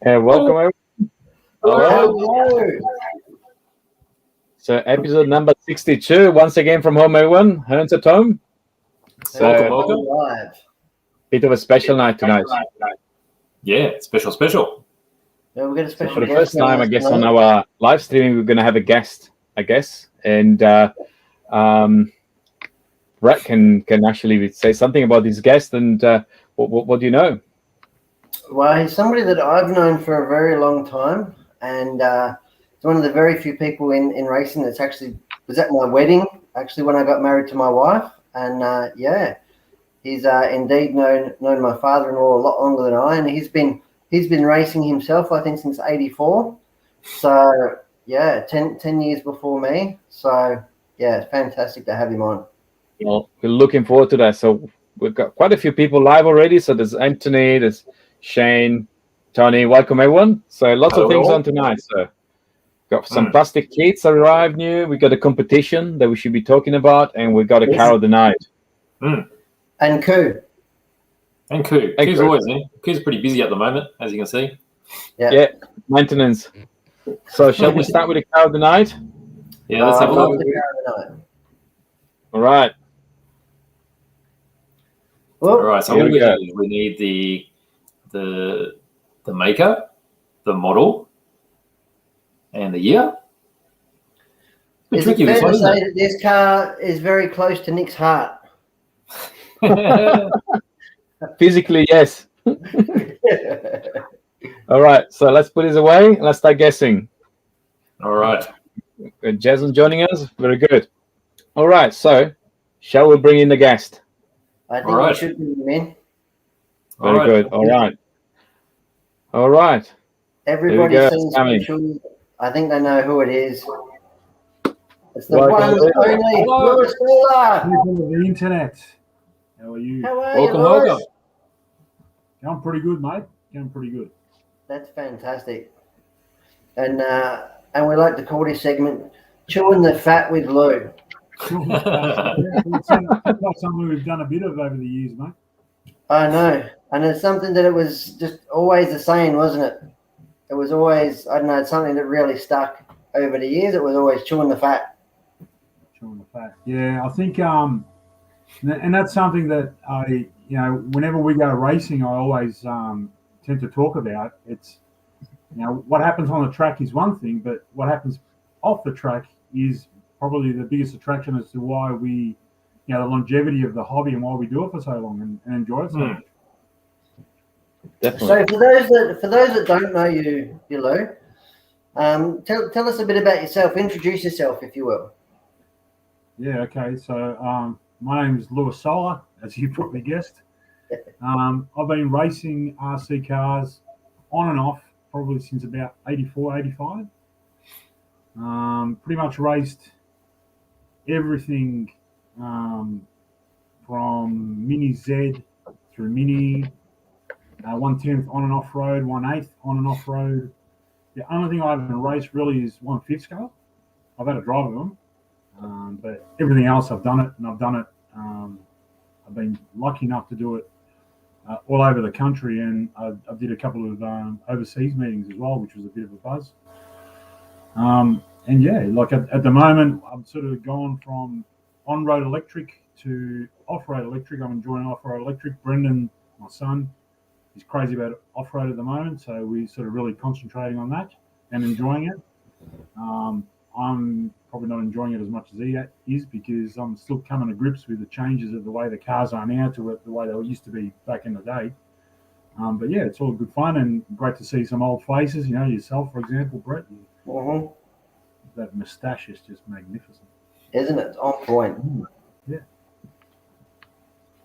Welcome everyone. Hello. So episode number 62, once again from home, everyone. Hearns at home. So Welcome. Live. bit of a special night tonight. Yeah, special. Yeah, we've got a special For the guest first time, I us guess, tonight. on our live streaming, we're going to have a guest, I guess. And Brett can actually say something about this guest. And what do you know? Well, he's somebody that I've known for a very long time, and he's one of the very few people in racing that's actually was at my wedding, actually, when I got married to my wife. And he's indeed known my father-in-law a lot longer than I, and he's been racing himself, I think, since '84. So yeah, 10 years before me. So yeah, it's fantastic to have him on. Well, we're looking forward to that. So we've got quite a few people live already. So there's Anthony, there's Shane, Tony. Welcome, everyone. So lots of things on tonight. So got some plastic kits arrived new. We got a competition that we should be talking about, and we got a car of the night. And Koo. Koo's always in. Koo's pretty busy at the moment, as you can see. Yeah. Maintenance. So shall we start with the car of the night? Yeah, let's have a look. All right. Well, All right, so here what we go. we need the maker, the model, and the year. Is it fair to say that this car is very close to Nick's heart? Physically, yes. All right, so let's put this away. Let's start guessing. All right. Jason joining us. Very good. All right, so shall we bring in the guest? I think we should bring him in. Very good. All right. Everybody seems special. I think they know who it is. It's the Welcome. one and only Lewis Fuller. People of the internet. How are you? How are you, Lewis? Welcome. Going pretty good, mate. Going pretty good. That's fantastic. And we like to call this segment Chewing the Fat with Lou. It's something we've done a bit of over the years, mate. I know. And it's something that it was just always the same, wasn't it? It was always, I don't know, it's something that really stuck over the years. It was always chewing the fat. Chewing the fat. Yeah, I think, and that's something that whenever we go racing, I always tend to talk about. It's, what happens on the track is one thing, but what happens off the track is probably the biggest attraction as to why we, the longevity of the hobby and why we do it for so long and enjoy it so much. Definitely. So for those that don't know you, Lou, tell us a bit about yourself. Introduce yourself, if you will. Yeah. Okay. So my name is Lewis Solar, as you probably guessed. I've been racing RC cars on and off probably since about 84, 85. Pretty much raced everything from Mini Z through Mini, 1/10 on and off road, 1/8 on and off road. The only thing I haven't raced really is 1/5 scale. I've had a drive of them, but everything else I've done it, and I've done it. I've been lucky enough to do it all over the country, and I did a couple of overseas meetings as well, which was a bit of a buzz. And yeah, like at the moment, I'm sort of gone from on-road electric to off-road electric. I'm enjoying off-road electric. Brendan, my son, is crazy about off-road at the moment, so we're sort of really concentrating on that and enjoying it. I'm probably not enjoying it as much as he is because I'm still coming to grips with the changes of the way the cars are now to the way they used to be back in the day. But yeah, it's all good fun and great to see some old faces. Yourself, for example, Brett. That moustache is just magnificent, isn't it? It's on point. Yeah.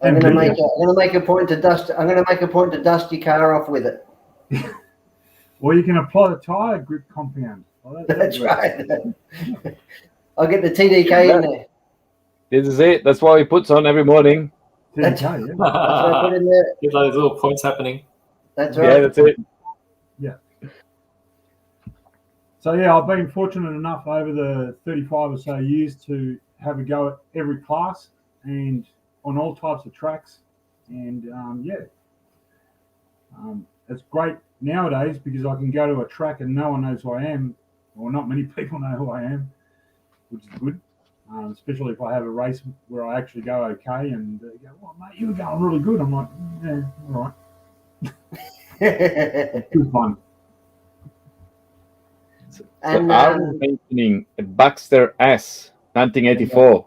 I'm going to make a point to dust. I'm going to make a point to dust your car off with it. Or you can apply the tyre grip compound. That's right. I'll get the TDK in there. This is it. That's why he puts on every morning. That's yeah. That's what I put in there. Get those little points happening. That's right. Yeah, that's it. Yeah. So yeah, I've been fortunate enough over the 35 or so years to have a go at every class and on all types of tracks, and it's great nowadays, because I can go to a track and no one knows who I am, or not many people know who I am, which is good. Especially if I have a race where I actually go okay, and go, "Well, mate, you were going really good." I'm like, "Yeah, all right." It's good fun. And I'm mentioning Baxter S, 1984.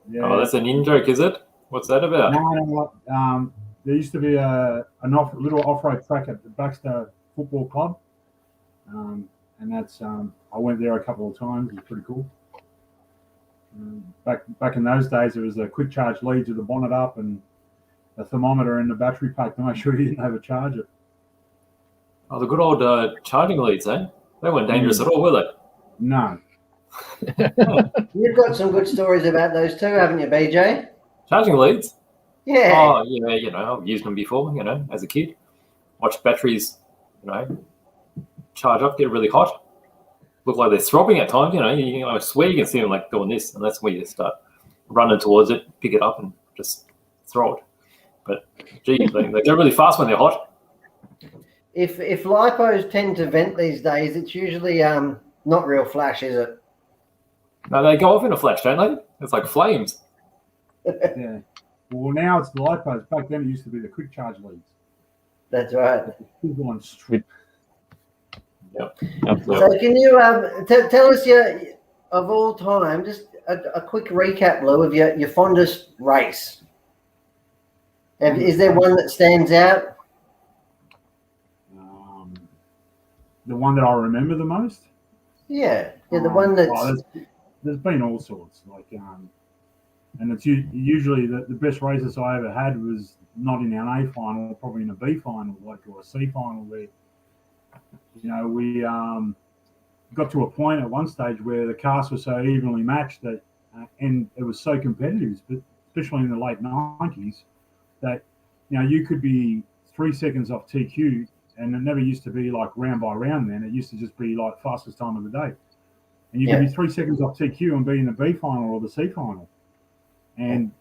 Yeah. Oh, that's an in-joke, is it? What's that about? No. There used to be a little off-road track at the Baxter Football Club, and that's I went there a couple of times. It was pretty cool. Back in those days, there was a quick charge lead with the bonnet up and a thermometer in the battery pack to make sure you didn't overcharge it. Oh, the good old charging leads, eh? They weren't dangerous at all, were they? No. You've got some good stories about those too, haven't you, BJ? Charging leads? Yeah. Oh, yeah, I've used them before, as a kid. Watched batteries, charge up, get really hot. Look like they're throbbing at times, I swear you can see them like doing this, and that's where you start running towards it, pick it up, and just throw it. But, gee, they go really fast when they're hot. If lipos tend to vent these days, it's usually not real flash, is it? No, they go off in a flash, don't they? It's like flames. Yeah. Well, now it's the lipos. Back then, it used to be the quick charge leads. That's right. Yep. So can you tell us of all time, just a quick recap, Lou, of your fondest race? Is there one that stands out? The one that I remember the most? Yeah, the one that's... there's been all sorts. And it's usually the best races I ever had was not in an A final, probably in a B final, or a C final, where we got to a point at one stage where the cars were so evenly matched that, and it was so competitive, especially in the late 90s, that you could be 3 seconds off TQ, and it never used to be like round by round. Then it used to just be like fastest time of the day, and you could be 3 seconds off TQ and be in the B final or the C final, and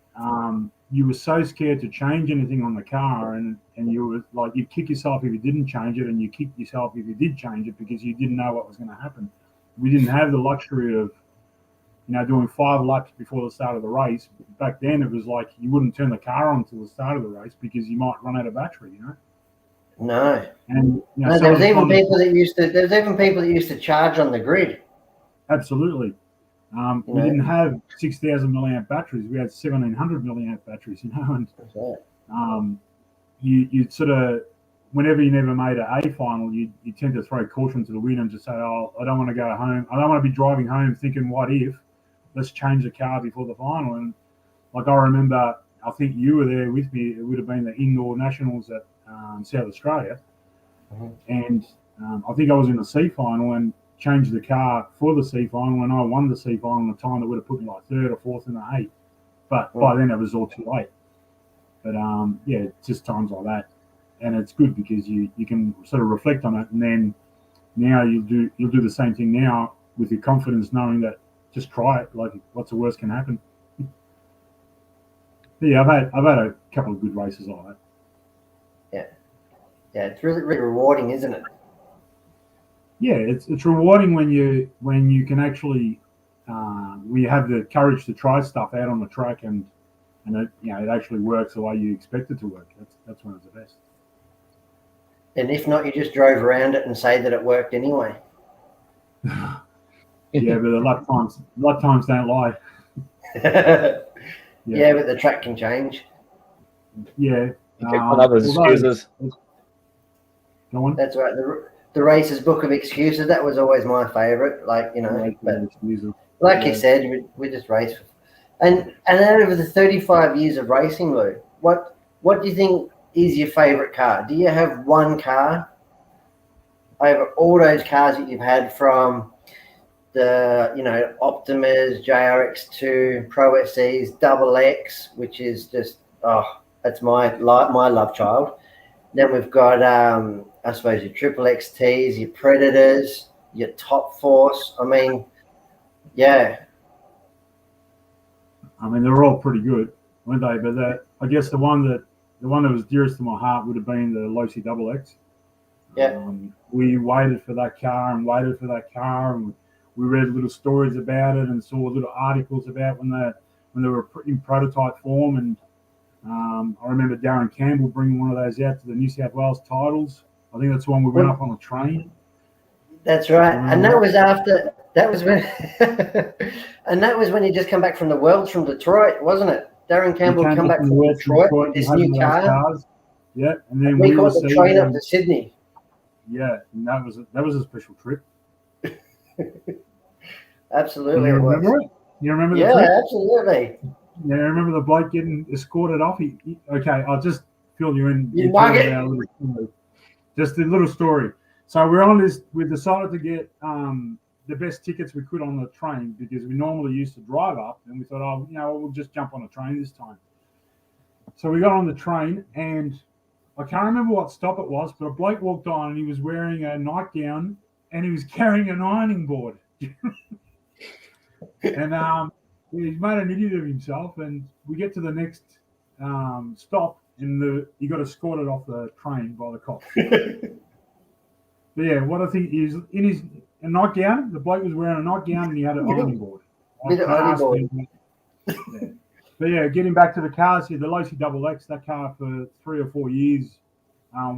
you were so scared to change anything on the car, and you were like, you'd kick yourself if you didn't change it, and you kicked yourself if you did change it, because you didn't know what was going to happen. We didn't have the luxury of doing 5 laps before the start of the race. Back then it was like you wouldn't turn the car on until the start of the race because you might run out of battery. No. And there was even people that used to charge on the grid. Absolutely. We didn't have 6,000 milliamp batteries. We had 1,700 milliamp batteries, and you'd sort of, whenever you never made an A final, you tend to throw caution to the wind and just say, "Oh, I don't want to go home. I don't want to be driving home thinking, what if? Let's change the car before the final." And like I remember, I think you were there with me. It would have been the indoor nationals at South Australia, and I think I was in the C final and changed the car for the C final, and I won the C final in a time that would have put me like 3rd or 4th in the 8. But by then it was all too late. But it's just times like that, and it's good because you can sort of reflect on it, and then now you'll do the same thing now with your confidence, knowing that just try it. Like, what's the worst can happen? Yeah, I've had a couple of good races like that. Yeah, it's really, really rewarding, isn't it? Yeah, it's rewarding when you can actually when you have the courage to try stuff out on the track, and it actually works the way you expect it to work. That's when it's the best. And if not, you just drove around it and say that it worked anyway. Yeah, but the lap times don't lie. Yeah, but the track can change. Yeah. Excuses. Go on. That's right. The racer's book of excuses. That was always my favourite. But like you said, we just race. And out of the 35 years of racing, Lou, what do you think is your favourite car? Do you have one car over all those cars that you've had, from the Optimas, JRX2, Pro SEs, Double X, which is just that's my love child. Then we've got I suppose your Triple XTs, your Predators, your Top Force. I mean, yeah. I mean, they're all pretty good, weren't they? But I guess the one that was dearest to my heart would have been the Losi Double X. Yeah. We waited for that car and waited for that car, and we read little stories about it and saw little articles about when they were in prototype form. And I remember Darren Campbell bringing one of those out to the New South Wales titles. I think that's the one we went up on a train. That's right, and that was after. That was when, and that was when he just come back from the Worlds from Detroit, wasn't it? Darren Campbell come back from Detroit with this new car. Yeah, and then we caught the train up to Sydney. Yeah, and that was a special trip. Absolutely, you remember it? You remember the trip? Yeah, absolutely. Yeah, I remember the bloke getting escorted off. Okay, I'll just fill you in. You nugget. Just a little story. So we're on this. We decided to get the best tickets we could on the train because we normally used to drive up, and we thought, oh, we'll just jump on a train this time. So we got on the train, and I can't remember what stop it was, but a bloke walked on, and he was wearing a nightgown, and he was carrying an ironing board. And he made an idiot of himself, and we get to the next stop, and he got escorted off the train by the cops. But yeah, what I think is in his nightgown, the bloke was wearing a nightgown and he had an ironing board. Yeah. But yeah, getting back to the cars here, the Losi XX, that car for 3 or 4 years,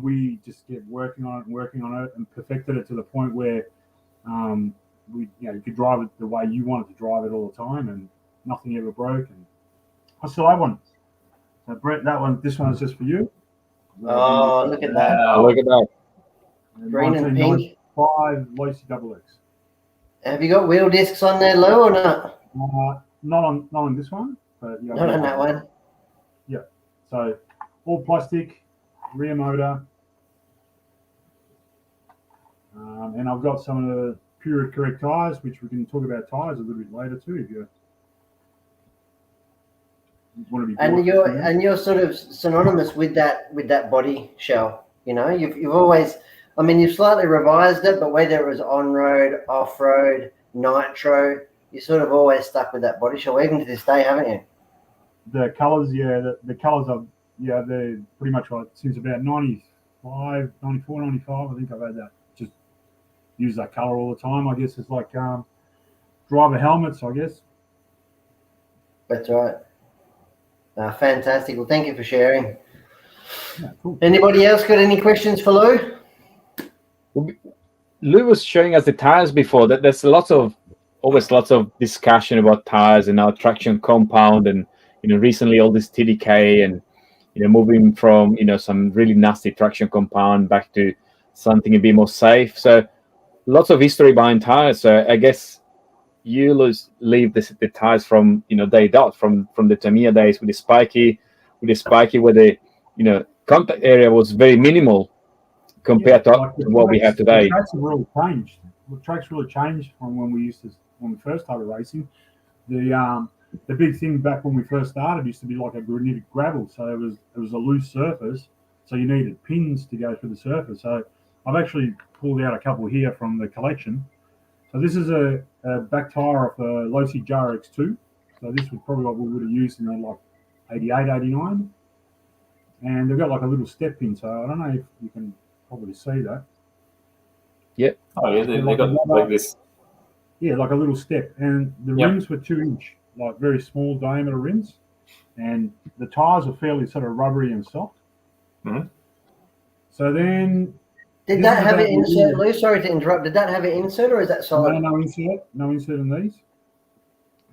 we just kept working on it and perfected it to the point where you could drive it the way you wanted to drive it all the time, and nothing ever broke. And I still have one. So Brett, this one is just for you. Oh, look at that! Look at that. Green and pink. 5 Losi XX. Have you got wheel discs on there, Lou, or not? Not on this one, but not on that one. Yeah. So all plastic, rear motor, and I've got some of the Pure Correct tyres, which we can talk about tyres a little bit later too, if you want to be. And you're sort of synonymous with that body shell. You've always. I mean, you've slightly revised it, but whether it was on-road, off-road, nitro, you sort of always stuck with that body shell, even to this day, haven't you? The colours, yeah, the colours are, they're pretty much like since about 95, 94, 95, I think I've had that. Just use that colour all the time. I guess it's like driver helmets, I guess. That's right. Fantastic. Well, thank you for sharing. Yeah, cool. Anybody else got any questions for Lou? Lou was showing us the tires before. That there's always lots of discussion about tires and now traction compound, and recently all this TDK and moving from some really nasty traction compound back to something a bit more safe. So lots of history behind tires. So I guess you leave the tires from day dot from the TAMIYA days with the spiky where the contact area was very minimal compared to what we have today. The tracks have really changed. The tracks really changed from when we first started racing. The big thing back when we first started used to be like a granitic gravel, so it was a loose surface, so you needed pins to go through the surface. So I've actually pulled out a couple here from the collection. So this is a back tire of a Losi GRX2. So this was probably what we would have used in like 88, 89. And they've got like a little step pin, so I don't know if you can probably see that. Yep. Oh yeah, they got like this. Yeah, like a little step, and the rims were 2-inch, like very small diameter rims, and the tires are fairly sort of rubbery and soft. Mm-hmm. So then, did that have an insert, Lou? Sorry to interrupt. Did that have an insert, or is that solid? No insert. No insert in these.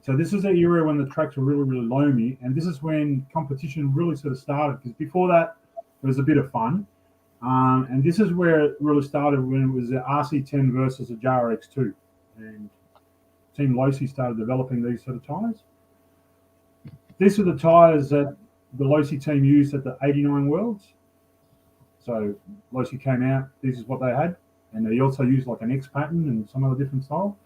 So this is the era when the tracks were really, really loamy, and this is when competition really sort of started. Because before that, it was a bit of fun. And this is where it really started when it was the RC10 versus the GRX2. And Team Losi started developing these sort of tyres. These are the tyres that the Losi team used at the 89 Worlds. So Losi came out, this is what they had. And they also used like an X pattern and some other different style.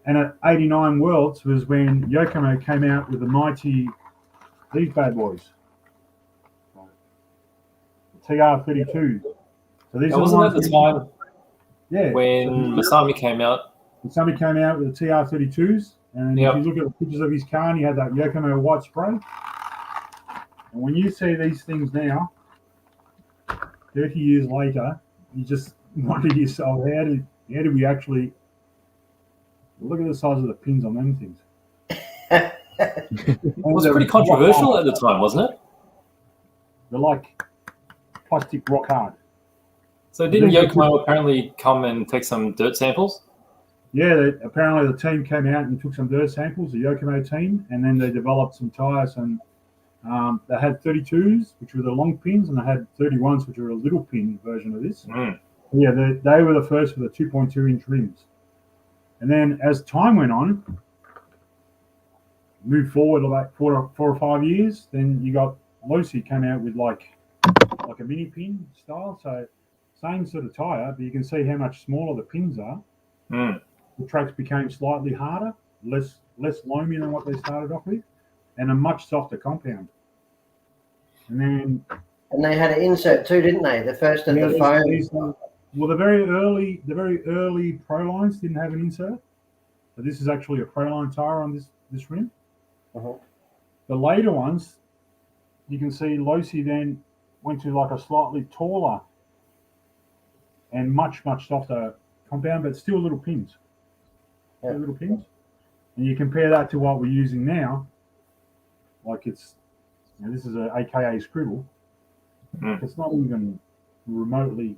And at 89 Worlds was when Yokomo came out with the mighty, these bad boys. TR32. So these wasn't at the time. Yeah. When Masami came out. Masami came out with the TR32s, and if you look at the pictures of his car, and he had that Yokomo white spray. And when you see these things now, 30 years later, you just wonder to yourself, how did we actually look at the size of the pins on them things? It was pretty controversial at the time, wasn't it? They're like plastic rock hard. So didn't Yokomo apparently come and take some dirt samples? Yeah, apparently the team came out and took some dirt samples, the Yokomo team, and then they developed some tyres, and they had 32s, which were the long pins, and they had 31s, which were a little pin version of this. Yeah, they were the first with the 2.2-inch rims. And then as time went on, moved forward about 4 or 5 years, then you got Lucy came out with like a mini pin style. So same sort of tyre, but you can see how much smaller the pins are. The tracks became slightly harder, less loamy than what they started off with, and a much softer compound. And they had an insert too, didn't they? The first of the foam. Well, the very early Pro lines didn't have an insert, but this is actually a Pro line tyre on this rim. The later ones, you can see Lucy then went to like a slightly taller and much softer compound, but still little pins. Little pins. And you compare that to what we're using now, like it's, this is a AKA scribble. It's not even remotely.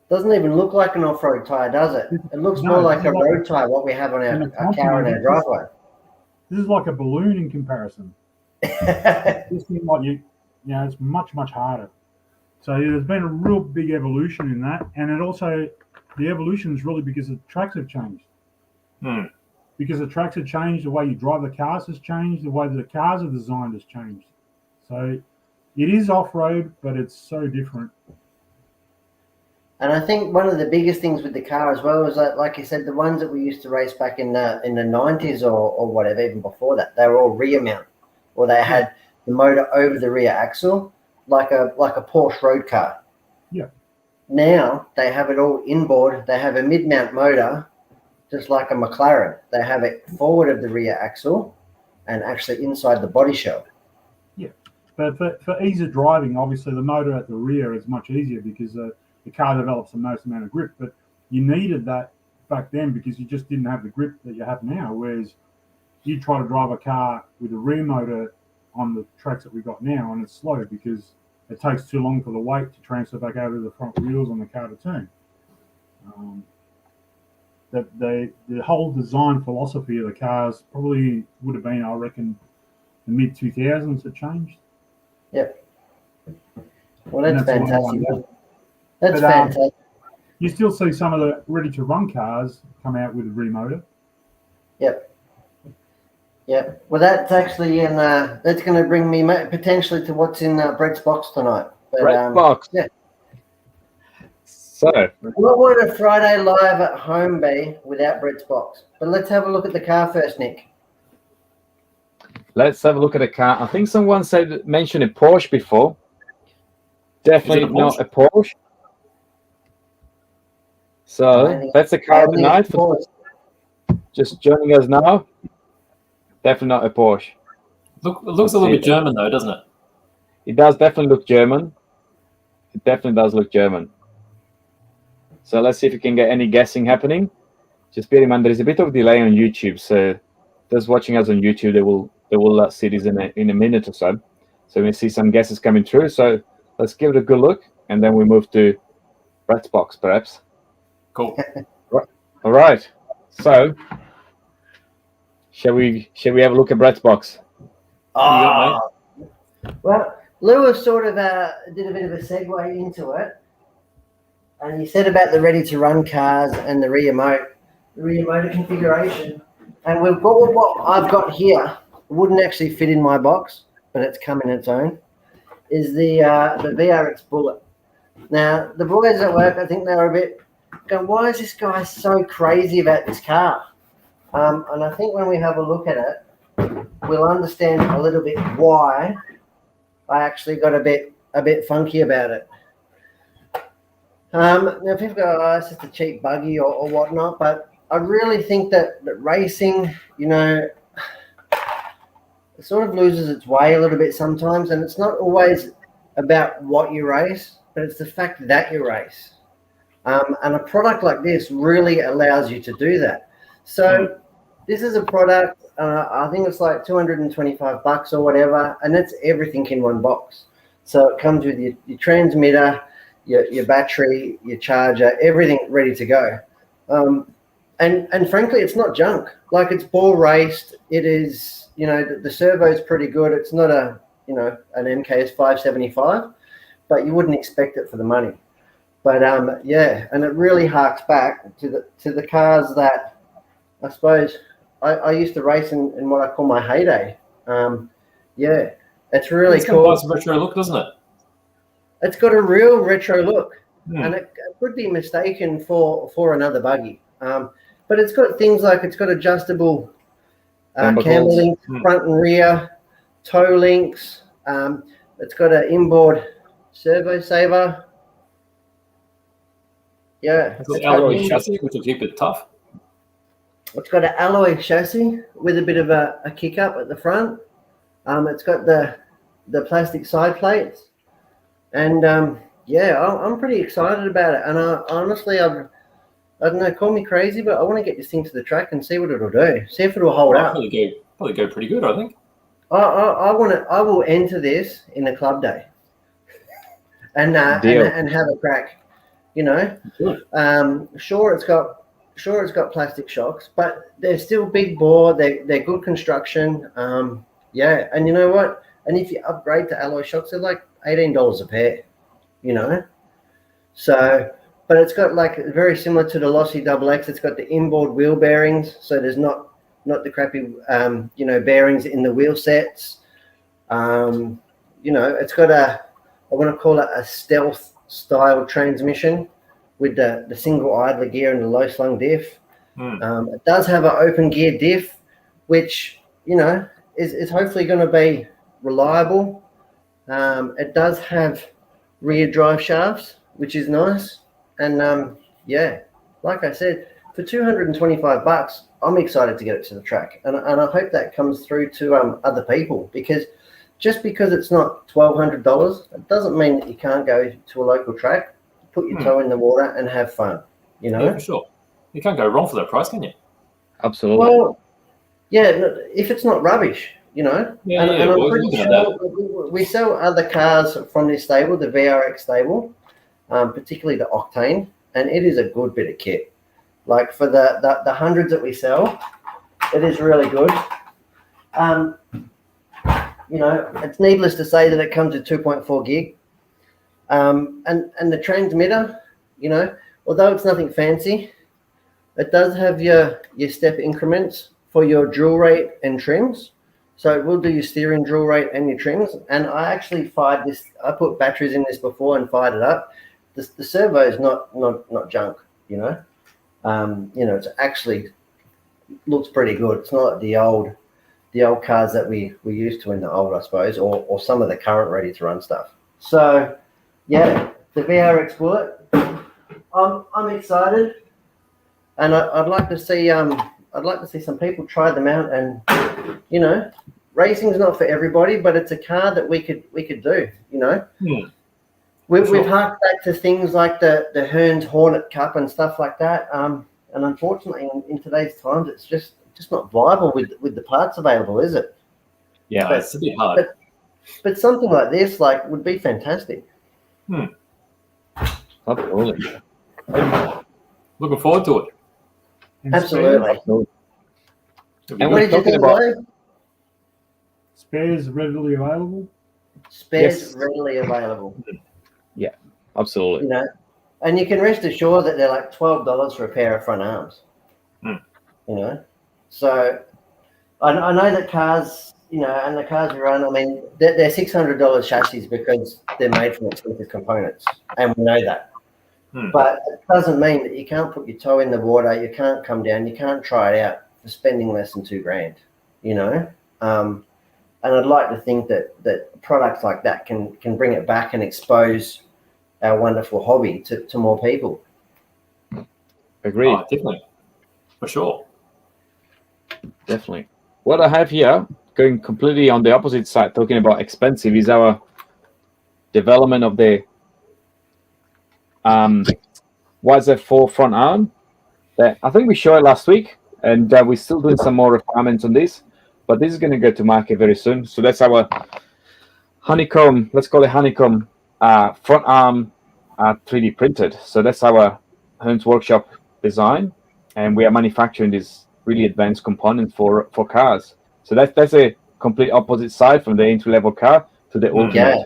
Doesn't even look like an off-road tyre, does it? It looks more like a road tyre, what we have on our car in our driveway. This is like a balloon in comparison. This thing, like it's much harder. So there's been a real big evolution in that, and it also, the evolution is really because the tracks have changed. Because the tracks have changed, the way you drive the cars has changed, the way the cars are designed has changed. So it is off-road, but it's so different. And I think one of the biggest things with the car as well is that, like you said, the ones that we used to race back in the 90s or whatever, even before that, they were all rear mount, or they had the motor over the rear axle, like a Porsche road car. Yeah. Now they have it all inboard. They have a mid-mount motor, just like a McLaren. They have it forward of the rear axle and actually inside the body shell. Yeah, but for ease of driving, obviously the motor at the rear is much easier because the car develops the most amount of grip, but you needed that back then because you just didn't have the grip that you have now. Whereas you try to drive a car with a rear motor on the tracks that we got now, and it's slow because it takes too long for the weight to transfer back over to the front wheels on the car to turn. The whole design philosophy of the cars probably would have been, I reckon, the mid-2000s it changed. Yep. Well, that's fantastic. That's fantastic. You still see some of the ready-to-run cars come out with a rear motor. Yep. Well, that's actually that's going to bring me potentially to what's in Brett's box tonight. Brett's box. Yeah. So, what would a Friday live at home be without Brett's box? But let's have a look at the car first, Nick. Let's have a look at the car. I think someone mentioned a Porsche before. Definitely not a Porsche. So that's the car of the night. Just joining us now. Definitely not a Porsche. It looks a little bit German though, doesn't it? It does definitely look German. It definitely does look German. So let's see if we can get any guessing happening. Just bear in mind there is a bit of delay on YouTube, so those watching us on YouTube they will see this in a minute or so. So we see some guesses coming through. So let's give it a good look, and then we move to Brett's box, perhaps. Cool. All right. So shall we have a look at Brett's box? Well, Lewis sort of did a bit of a segue into it, and he said about the ready-to-run cars and the rear motor configuration. And we've got what I've got here. It wouldn't actually fit in my box, but it's come in its own. Is the VRX Bullet. Now the boys at work, I think they were a bit going, why is this guy so crazy about this car? And I think when we have a look at it, we'll understand a little bit why I actually got a bit funky about it. Now people go, oh, it's just a cheap buggy or whatnot, but I really think that racing, it sort of loses its way a little bit sometimes, and it's not always about what you race. but it's the fact that you race. And a product like this really allows you to do that. So this is a product, I think it's like $225 or whatever, and that's everything in one box. So it comes with your transmitter, your battery, your charger, everything ready to go. And frankly, it's not junk. Like, it's ball raced. It is, you know, the servo is pretty good. It's not an MKS 575, but you wouldn't expect it for the money. But yeah, and it really harks back to the cars that I suppose I used to race in what I call my heyday. Yeah, it's really cool. It's got a nice retro look, doesn't it? It's got a real retro look, and it could be mistaken for another buggy. But it's got things like it's got adjustable camber links, front and rear, toe links. It's got an inboard servo saver. Yeah, it's got alloy chassis, which will keep it tough. It's got an alloy chassis with a bit of a kick up at the front. It's got the plastic side plates, and yeah, I'm pretty excited about it. And honestly, I don't know, call me crazy, but I want to get this thing to the track and see what it'll do. See if it'll hold up. Probably go pretty good, I think. I will enter this in a club day, and have a crack. You know, sure it's got plastic shocks, but they're still big bore. They're good construction. Yeah, and you know what? And if you upgrade to alloy shocks, they're like $18 a pair. You know, so. But it's got, like, very similar to the Lossy XX. It's got the inboard wheel bearings, so there's not the crappy, you know, bearings in the wheel sets. You know, it's got I want to call it a stealth style transmission with the single idler gear and the low slung diff. It does have an open gear diff, which, you know, is hopefully going to be reliable. It does have rear drive shafts, which is nice. And yeah, like I said, for $225, I'm excited to get it to the track, and I hope that comes through to other people, because just because it's not $1,200, it doesn't mean that you can't go to a local track, put your toe in the water, and have fun. You know, yeah, for sure. You can't go wrong for that price, can you? Absolutely. Well, yeah, if it's not rubbish, you know. Yeah, and I'm pretty sure we sell other cars from this stable, the VRX stable. Particularly the Octane, and it is a good bit of kit. Like, for the hundreds that we sell, it is really good. You know, it's needless to say that it comes with 2.4 gig. And the transmitter, you know, although it's nothing fancy, it does have your step increments for your drill rate and trims. So it will do your steering drill rate and your trims. And I actually fired this. I put batteries in this before and fired it up. The servo is not junk, you know. You know, it's actually looks pretty good. It's not like the old cars that we used to in the old, I suppose, or some of the current ready to run stuff. So yeah, the VRX Bullet. I'm excited, and I'd like to see some people try them out. And, you know, racing's not for everybody, but it's a car that we could do, you know. We've harked back to things like the Hearns Hornet Cup and stuff like that. And unfortunately, in today's times, it's just not viable with the parts available, is it? Yeah, but it's a bit hard. But something like this, like, would be fantastic. Absolutely. Looking forward to it. Absolutely. And what did you think about spares readily available? Spares readily available. Yeah, absolutely. You know, and you can rest assured that they're like $12 for a pair of front arms. You know, so I know that cars, you know, and the cars we run, I mean, they're $600 chassis because they're made from expensive components, and we know that. But it doesn't mean that you can't put your toe in the water, you can't come down, you can't try it out for spending less than $2,000. You know, and I'd like to think that products like that can bring it back and expose our wonderful hobby to more people. Agreed. Oh, definitely. For sure. Definitely. What I have here, going completely on the opposite side, talking about expensive, is our development of the YZ4 front arm. That I think we showed it last week, and we're still doing some more refinements on this. But this is going to go to market very soon. So that's our Honeycomb. Let's call it Honeycomb front arm 3D printed. So that's our Hearns workshop design, and we are manufacturing this really advanced component for cars. So that's a complete opposite side from the entry level car to the ultimate. Yeah.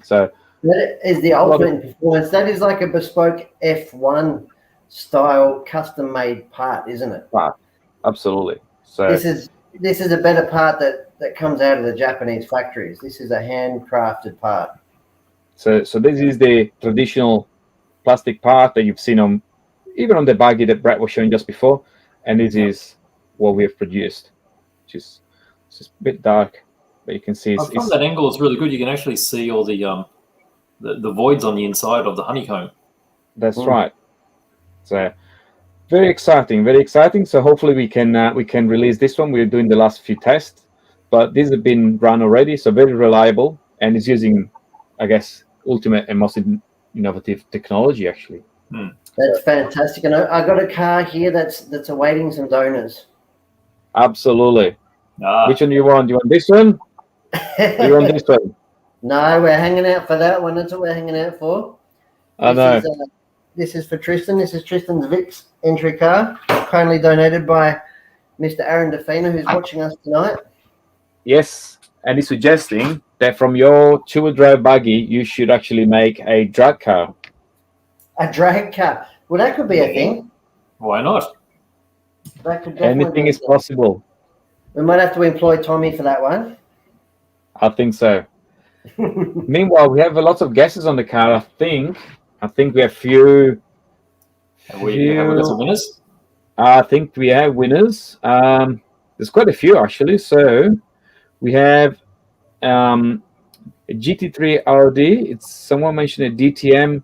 So that is the ultimate performance. That is like a bespoke F1 style custom made part, isn't it? Absolutely. So this is a better part that comes out of the Japanese factories. This is a handcrafted part. So this is the traditional plastic part that you've seen even on the baggie that Brett was showing just before, and this is what we have produced, which is just a bit dark, but you can see from that angle is really good. You can actually see all the voids on the inside of the honeycomb. That's right. So very exciting. So hopefully we can release this one. We're doing the last few tests, but these have been run already, so very reliable, and it's using, I guess, ultimate and most innovative technology actually. That's fantastic. And I got a car here that's awaiting some donors. Absolutely. Which one do you want? Do you want this one? Do you want this one? No, we're hanging out for that one. That's what we're hanging out for. I know. This is for Tristan. This is Tristan's Vic's entry car, kindly donated by Mr. Aaron Defina, who's watching us tonight. Yes, and he's suggesting that from your two-wheel drive buggy, you should actually make a drag car. A drag car. Well, that could be a thing. Why not? That could definitely Anything is possible. We might have to employ Tommy for that one. I think so. Meanwhile, we have a lot of guesses on the car. I think we have few. Have we got some winners? I think we have winners. There's quite a few actually. So we have a GT3 Audi. It's someone mentioned a DTM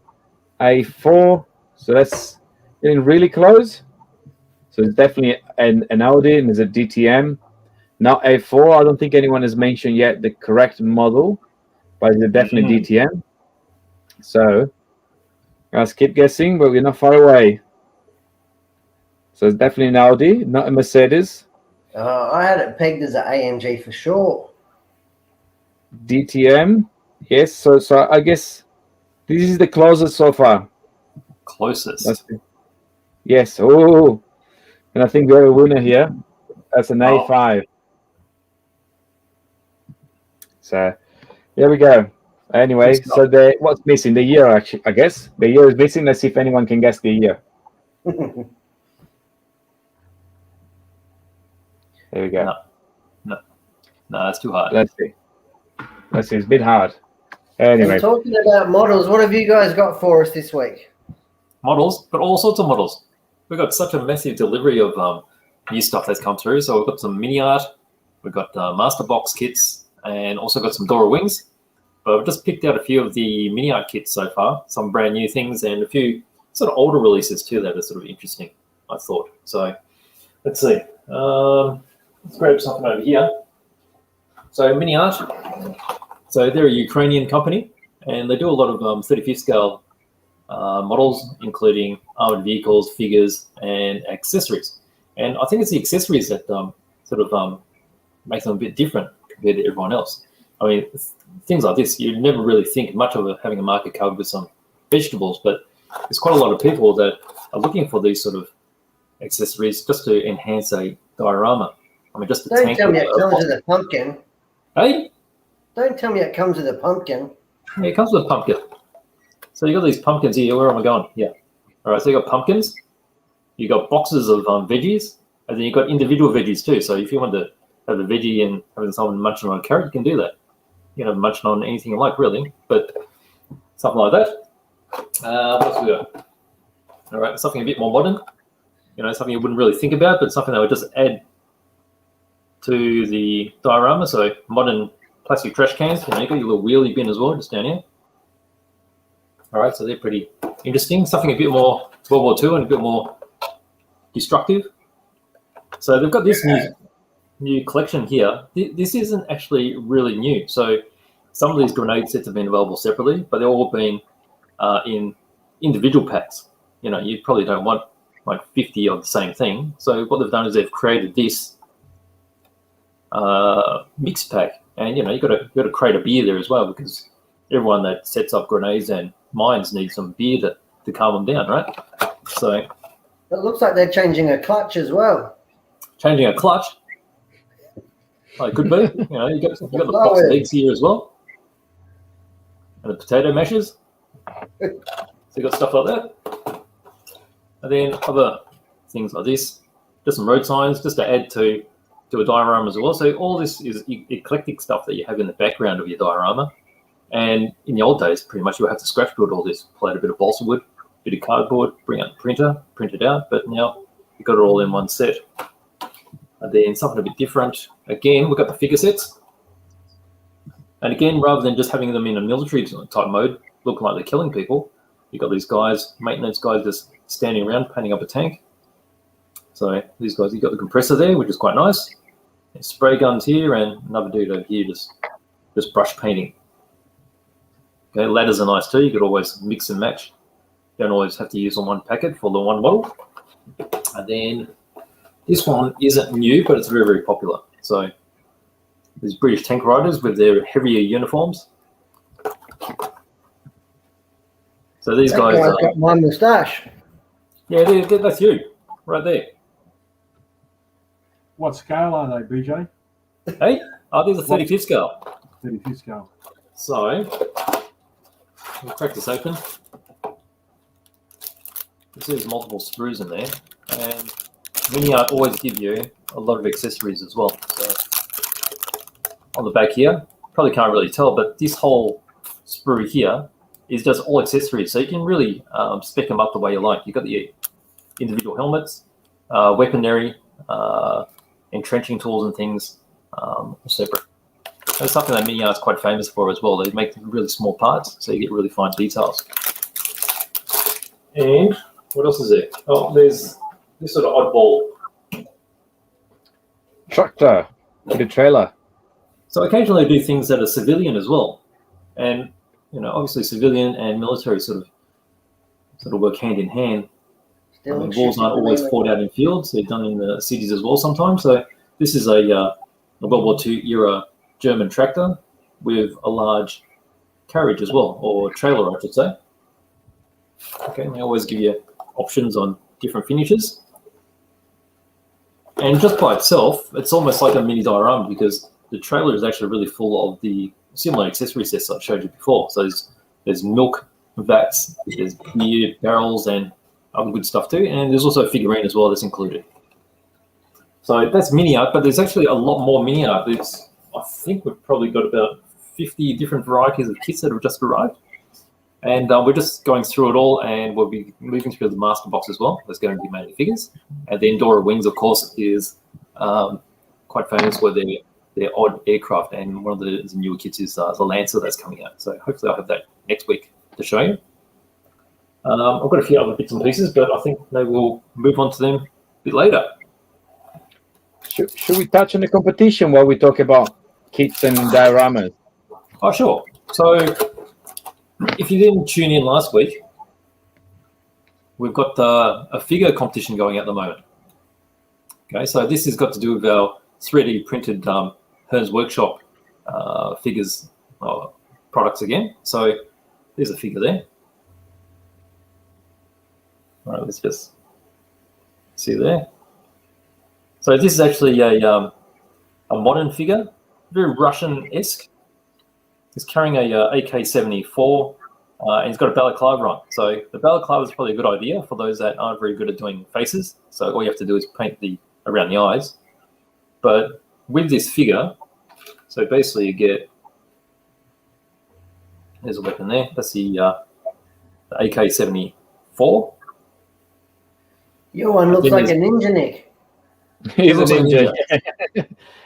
A4. So that's getting really close. So it's definitely an Audi, and there's a DTM. Now A4. I don't think anyone has mentioned yet the correct model, but it's definitely DTM. So guys, keep guessing, but we're not far away. So it's definitely an Audi, not a Mercedes. I had it pegged as an AMG for sure. DTM, yes. So I guess this is the closest so far. Closest. Yes. Oh, and I think we have a winner here. That's an A5. So there we go. Anyway, so what's missing? The year, actually, I guess. The year is missing. Let's see if anyone can guess the year. There we go. No, that's too hard. Let's see. It's a bit hard. Anyway. And talking about models, what have you guys got for us this week? Models, but all sorts of models. We've got such a massive delivery of new stuff that's come through. So we've got some MINIART, we've got master box kits, and also got some Dora wings. But I've just picked out a few of the MINIART kits so far, some brand new things, and a few sort of older releases too that are sort of interesting, I thought. So let's see. Let's grab something over here. So MINIART, so they're a Ukrainian company, and they do a lot of 35th scale models, including armored vehicles, figures, and accessories. And I think it's the accessories that make them a bit different compared to everyone else. I mean, things like this, you never really think much of having a market covered with some vegetables, but there's quite a lot of people that are looking for these sort of accessories just to enhance a diorama. I mean, just to Don't tell me it comes with a pumpkin. Hey? Don't tell me it comes with a pumpkin. Yeah, it comes with a pumpkin. So you got these pumpkins here. Where am I going? Yeah. All right, so you got pumpkins. You got boxes of veggies, and then you got individual veggies too. So if you want to have a veggie and having someone munching on a carrot, you can do that. You know, munching on anything you like, really, but something like that. What else we got? All right, something a bit more modern. You know, something you wouldn't really think about, but something that would just add to the diorama. So modern plastic trash cans. You know, you got your little wheelie bin as well, just down here. All right, so they're pretty interesting. Something a bit more World War II and a bit more destructive. So they've got this new collection here. This isn't actually really new. So some of these grenade sets have been available separately, but they've all been in individual packs. You know, you probably don't want like 50 of the same thing. So what they've done is they've created this mix pack, and you know, you got to create a beer there as well, because everyone that sets up grenades and mines needs some beer to calm them down, right? So It looks like they're changing a clutch as well. changing a clutch, it could be. You know, you got the box of eggs here as well, and the potato mashes. So you got stuff like that, and then other things like this, just some road signs, just to add to a diorama as well. So all this is eclectic stuff that you have in the background of your diorama. And in the old days, pretty much you would have to scratch build all this, pull out a bit of balsa wood, bit of cardboard, bring out the printer, print it out. But now you've got it all in one set. And then something a bit different. Again, we've got the figure sets. And again, rather than just having them in a military type mode, looking like they're killing people, you've got these guys, maintenance guys, just standing around painting up a tank. So these guys, you've got the compressor there, which is quite nice. And spray guns here, and another dude over here just brush painting. Okay, ladders are nice too. You could always mix and match. You don't always have to use on one packet for the one model. And then this one isn't new, but it's very, very popular. So these British tank riders with their heavier uniforms. So these guys got my moustache. Yeah, that's you, right there. What scale are they, BJ? Hey, these are 35th scale. 35th scale. So we'll crack this open. There's multiple screws in there, and MINIART always give you a lot of accessories as well. So on the back here, probably can't really tell, but this whole sprue here is just all accessories, so you can really spec them up the way you like. You've got the individual helmets, weaponry, entrenching tools and things, all separate. That's something that MINIART's quite famous for as well. They make really small parts, so you get really fine details. And what else is there? Oh, there's this sort of oddball tractor with a trailer. So occasionally they do things that are civilian as well, and you know, obviously civilian and military sort of work hand in hand. Wars aren't always fought out in fields; they're done in the cities as well sometimes. So this is a World War II era German tractor with a large carriage as well, or trailer, I should say. Okay, and they always give you options on different finishes. And just by itself, it's almost like a mini diorama, because the trailer is actually really full of the similar accessory sets I showed you before. So there's milk vats, there's beer barrels, and other good stuff too. And there's also a figurine as well that's included. So that's MINIART, but there's actually a lot more MINIART. I think we've probably got about 50 different varieties of kits that have just arrived. And we're just going through it all, and we'll be moving through the master box as well. There's going to be mainly figures. And then Dora Wings, of course, is quite famous for their odd aircraft. And one of the newer kits is the Lancer that's coming out. So hopefully I'll have that next week to show you. I've got a few other bits and pieces, but I think maybe we'll move on to them a bit later. Should we touch on the competition while we talk about kits and dioramas? Oh, sure. So if you didn't tune in last week, we've got a figure competition going at the moment. Okay, so this has got to do with our 3D printed Hearns Workshop figures products again. So there's a figure there. All right, let's just see there. So this is actually a modern figure, very Russian-esque. He's carrying a AK-74, and he's got a balaclava on. So the balaclava is probably a good idea for those that aren't very good at doing faces. So all you have to do is paint around the eyes. But with this figure, so basically you get, there's a weapon there. That's the AK-74. Your one looks like a ninja, Nick. He's a ninja.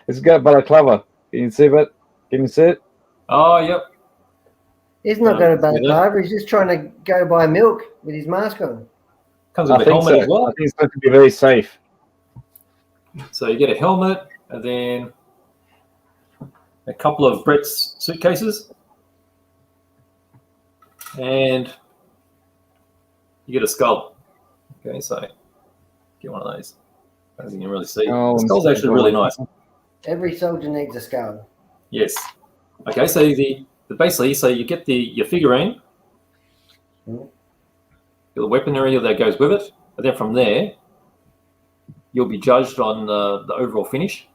It's got a balaclava. Can you see it? Can you see it? Oh, yep. He's not got a balaclava. He's just trying to go buy milk with his mask on. Comes with a helmet as well. I think it's going to be very safe. So you get a helmet, and then a couple of Brett's suitcases, and you get a skull. Okay, so get one of those. As you can really see, Oh, the skull's actually really nice. Every soldier needs a skull. Yes. Okay, so basically, so you get your figurine, the weaponry that goes with it, and then from there, you'll be judged on the overall finish,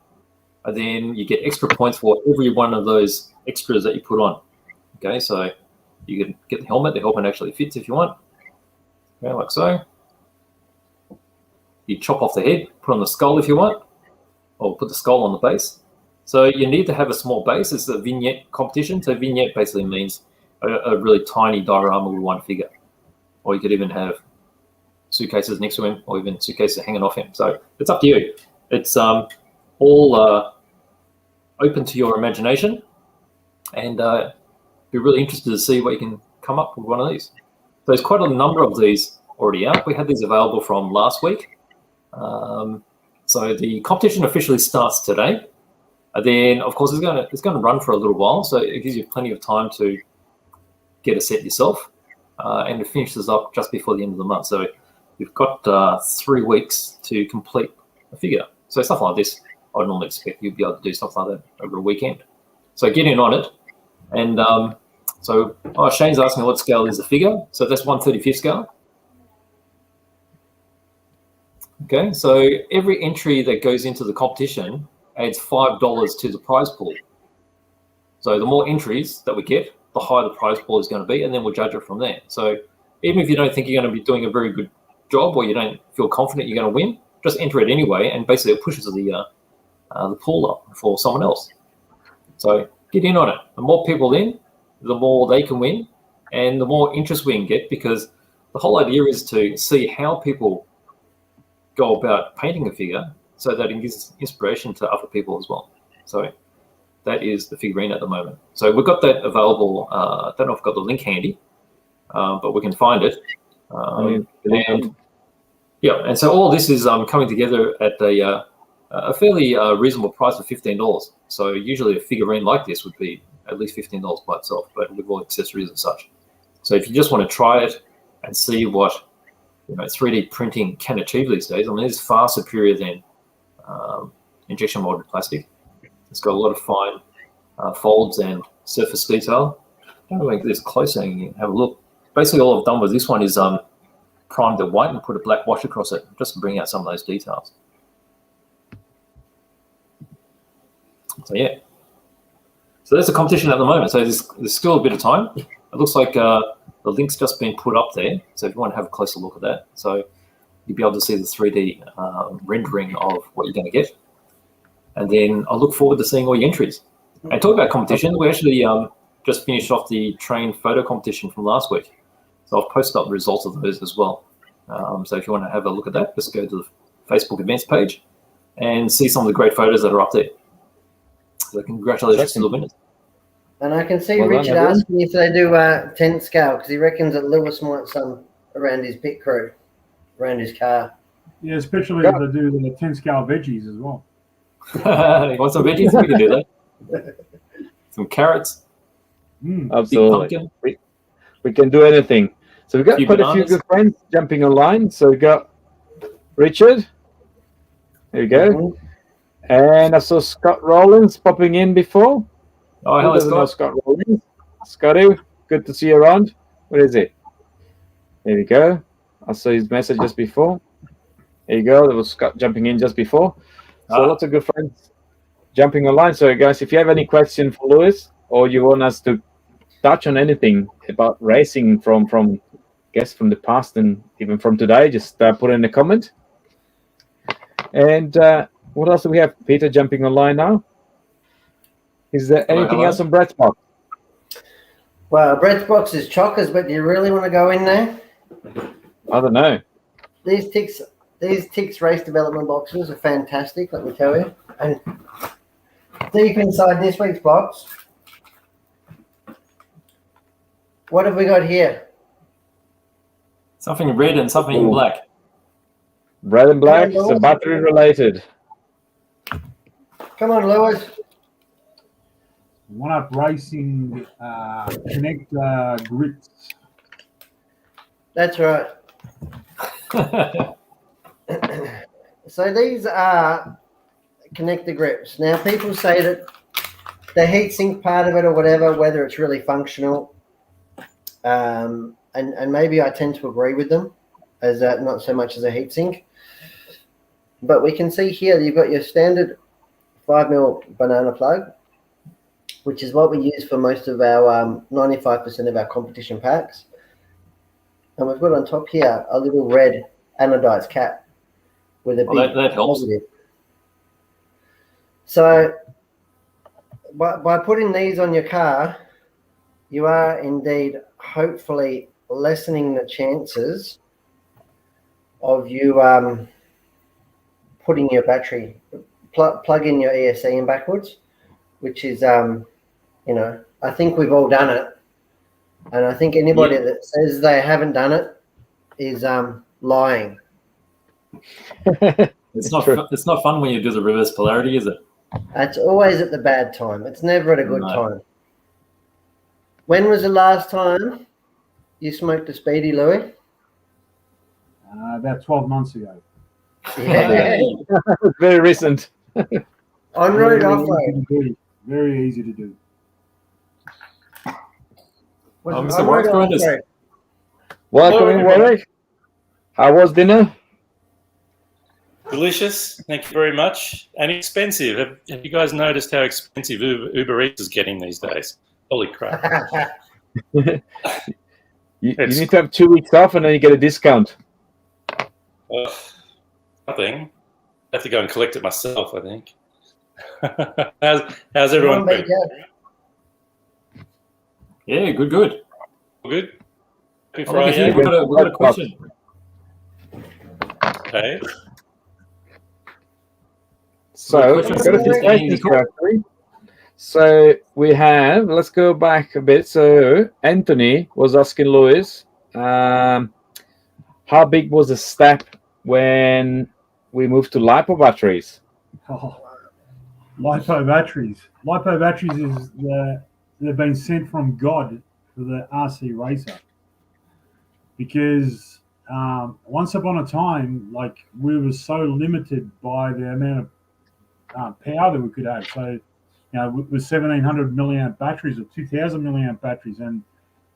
and then you get extra points for every one of those extras that you put on. Okay, so you can get the helmet. The helmet actually fits if you want. Okay, like so. You chop off the head, put on the skull if you want, or put the skull on the base. So you need to have a small base. It's a vignette competition. So vignette basically means a really tiny diorama with one figure. Or you could even have suitcases next to him, or even suitcases hanging off him. So it's up to you. It's all open to your imagination, and be really interested to see what you can come up with one of these. So there's quite a number of these already out. We had these available from last week. So the competition officially starts today. And then, of course, it's going to run for a little while, so it gives you plenty of time to get a set yourself, and it finishes up just before the end of the month. So you've got 3 weeks to complete a figure. So stuff like this, I would normally expect you'd be able to do stuff like that over a weekend. So get in on it. And Shane's asking what scale is the figure. So that's 1/35 scale. Okay, so every entry that goes into the competition adds $5 to the prize pool. So the more entries that we get, the higher the prize pool is going to be, and then we'll judge it from there. So even if you don't think you're going to be doing a very good job, or you don't feel confident you're going to win, just enter it anyway, and basically it pushes the pool up for someone else. So get in on it. The more people in, the more they can win, and the more interest we can get, because the whole idea is to see how people go about painting a figure, so that it gives inspiration to other people as well. So that is the figurine at the moment. So we've got that available. I don't know if I've got the link handy, but we can find it. And so all this is coming together at a fairly reasonable price of $15. So usually a figurine like this would be at least $15 by itself, but with all accessories and such. So if you just want to try it and see what 3D printing can achieve these days, I mean, it's far superior than injection molded plastic. It's got a lot of fine folds and surface detail. I'm going to make this closer and you can have a look. Basically, all I've done with this one is primed it white and put a black wash across it, just to bring out some of those details. So yeah. So that's the competition at the moment. So there's still a bit of time. It looks like the link's just been put up there. So if you want to have a closer look at that, so you'll be able to see the 3D rendering of what you're going to get. And then I look forward to seeing all your entries. And talk about competition, we actually just finished off the train photo competition from last week. So I've posted up the results of those as well. So if you want to have a look at that, just go to the Facebook events page and see some of the great photos that are up there. So congratulations to the winners. And I can see Richard asking if they do 10 scale, because he reckons that Lewis wants some around his pit crew, around his car. Yeah, especially if they do the 10 scale veggies as well. You want some veggies? We can do that. Some carrots. Absolutely. We can do anything. So we've got quite a few good friends jumping online. So we got Richard. There you go. And I saw Scott Rollins popping in before. Oh, hello, Scott Rollins. Scotty, good to see you around. What is it? There you go. I saw his message just before. There you go. There was Scott jumping in just before. So lots of good friends jumping online. So guys, if you have any question for Lewis, or you want us to touch on anything about racing from the past and even from today, just put it in the comment. And what else do we have? Peter jumping online now. Is there anything else on Brett's box? Well, Brett's box is chockers, but do you really want to go in there? I don't know. These Tix race development boxes are fantastic, let me tell you. And deep inside this week's box, what have we got here? Something red and something black. Red and black, so battery related. Come on, Lewis. One Up Racing Connect Grits. That's right. So these are connector grips. Now, people say that the heatsink part of it or whatever, whether it's really functional, and maybe I tend to agree with them as not so much as a heatsink. But we can see here that you've got your standard 5mm banana plug, which is what we use for most of our 95% of our competition packs. And we've got on top here a little red anodized cap with a big that helps. positive. So by putting these on your car, you are indeed hopefully lessening the chances of you putting your battery, plug in your ESC in backwards, which is, I think we've all done it. And I think anybody that says they haven't done it is lying. It's not fun when you do the reverse polarity, is it? It's always at the bad time. It's never at a good time. When was the last time you smoked a Speedy, Louis? About 12 months ago. Yeah. Very recent. On road, off road. Very easy to do. Mr. Warwick, join us. Welcome in, Warwick. How was dinner? Delicious. Thank you very much. And expensive. Have you guys noticed how expensive Uber Eats is getting these days? Holy crap. You need to have 2 weeks off and then you get a discount. Nothing. I have to go and collect it myself, I think. How's everyone doing? Yeah, good. All good? Happy We've Friday. got a question. Okay. So, we've got a few questions actually. So we have, let's go back a bit. So Anthony was asking Louis, how big was the step when we moved to Lipo batteries? Oh, Lipo batteries. Lipo batteries is they've been sent from God for the RC racer, because once upon a time, like, we were so limited by the amount of power that we could have. So, with 1700 milliamp batteries or 2000 milliamp batteries, and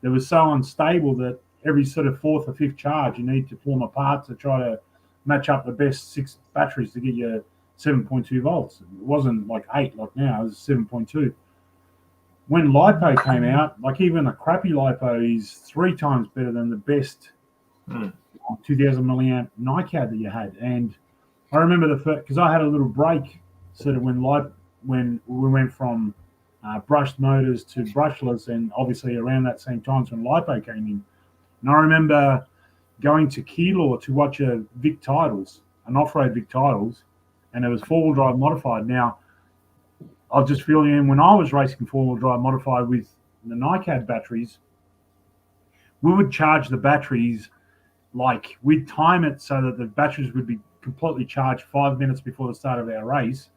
they were so unstable that every sort of fourth or fifth charge you need to form a part to try to match up the best 6 batteries to get your 7.2 volts. It wasn't like 8 like now, it was 7.2. When Lipo came out, like, even a crappy Lipo is 3 times better than the best 2000 milliamp NiCad that you had. And I remember because I had a little break sort of when we went from brushed motors to brushless, and obviously around that same time when Lipo came in. And I remember going to Keilor to watch a Vic Titles, an off-road Vic Titles, and it was 4-wheel drive modified. Now, I'll just fill you in, when I was racing 4-wheel drive modified with the NiCad batteries, we would charge the batteries, like, we'd time it so that the batteries would be completely charged 5 minutes before the start of our race.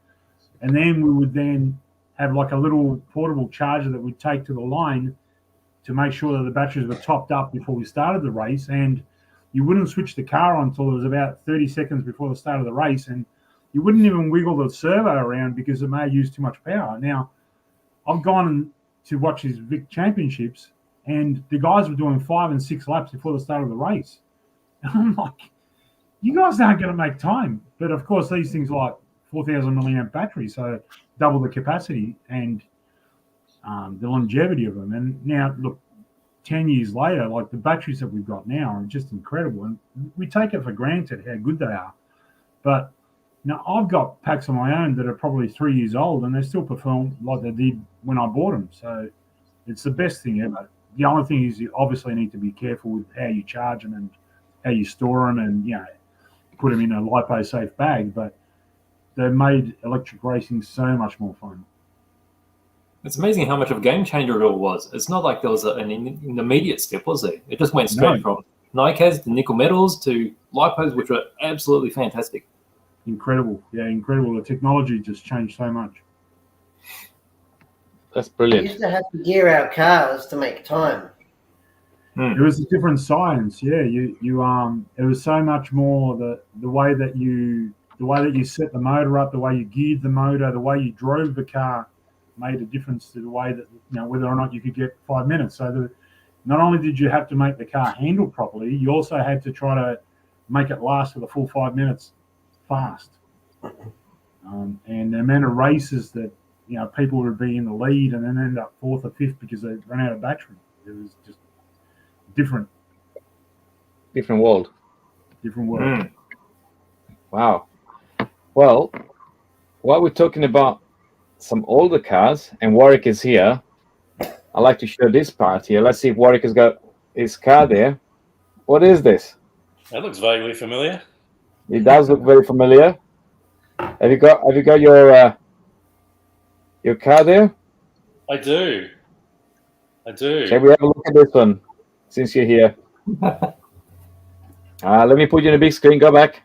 And then we would then have like a little portable charger that we'd take to the line to make sure that the batteries were topped up before we started the race. And you wouldn't switch the car on until it was about 30 seconds before the start of the race. And you wouldn't even wiggle the servo around because it may use too much power. Now, I've gone to watch these Vic Championships, and the guys were doing 5 and 6 laps before the start of the race. And I'm like, you guys aren't going to make time. But of course, these things are like 4,000 milliamp batteries, so double the capacity and the longevity of them. And now, look, 10 years later, like, the batteries that we've got now are just incredible. And we take it for granted how good they are. But now I've got packs of my own that are probably 3 years old, and they still perform like they did when I bought them. So it's the best thing ever. The only thing is you obviously need to be careful with how you charge them and how you store them, and put them in a Lipo safe bag. But they've made electric racing so much more fun. It's amazing how much of a game changer it all was. It's not like there was an immediate step, was there? It just went straight from NiCads to nickel metals to Lipos, which were absolutely fantastic. Incredible. Yeah, incredible. The technology just changed so much. That's brilliant. We used to have to gear our cars to make time. It was a different science. Yeah, it was so much more the way that you set the motor up, the way you geared the motor, the way you drove the car made a difference to the way that, whether or not you could get 5 minutes. So not only did you have to make the car handle properly, you also had to try to make it last for the full 5 minutes fast. And the amount of races that people would be in the lead and then end up fourth or fifth because they ran out of battery. It was just different world. Wow. Well, while we're talking about some older cars and Warwick is here, I'd like to show this part here. Let's see if Warwick has got his car there. What is this? That looks vaguely familiar. It does look very familiar. Have you got your car there? I do. Shall we have a look at this one since you're here? Let me put you in a big screen. Go back.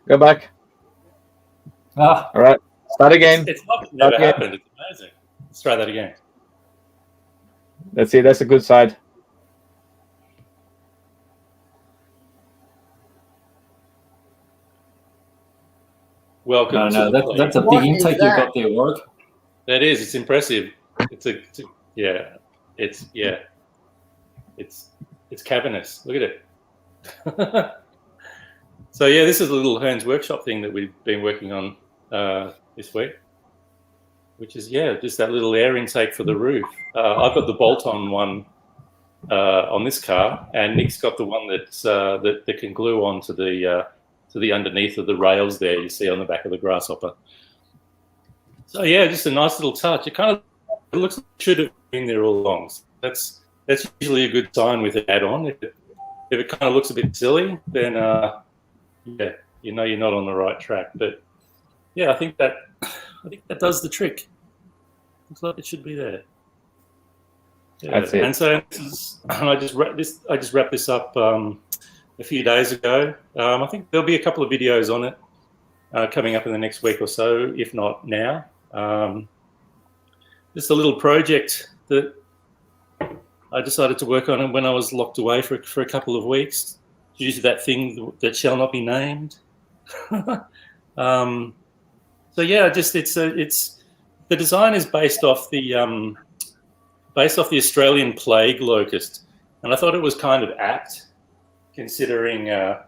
All right. Start again. It's never happened. It's amazing. Let's try that again. That's it. That's a good side. Welcome. That's a big intake you've got there, Warwick. That is. It's impressive. It's cavernous. Look at it. So yeah, this is a little Hearns workshop thing that we've been working on this week, which is just that little air intake for the roof. I've got the bolt-on one on this car, and Nick's got the one that can glue on to the underneath of the rails there you see on the back of the Grasshopper. So yeah, just a nice little touch. It looks like it should have been there all along. So that's usually a good sign with an add-on. If it kind of looks a bit silly, then you're not on the right track. But yeah, I think that does the trick. Looks like it should be there. Yeah. That's it. And so I just wrapped this up a few days ago. I think there'll be a couple of videos on it coming up in the next week or so, if not now. Just a little project that I decided to work on it when I was locked away for a couple of weeks due to that thing that shall not be named. So yeah, it's the design is based off the Australian plague locust, and I thought it was kind of apt considering where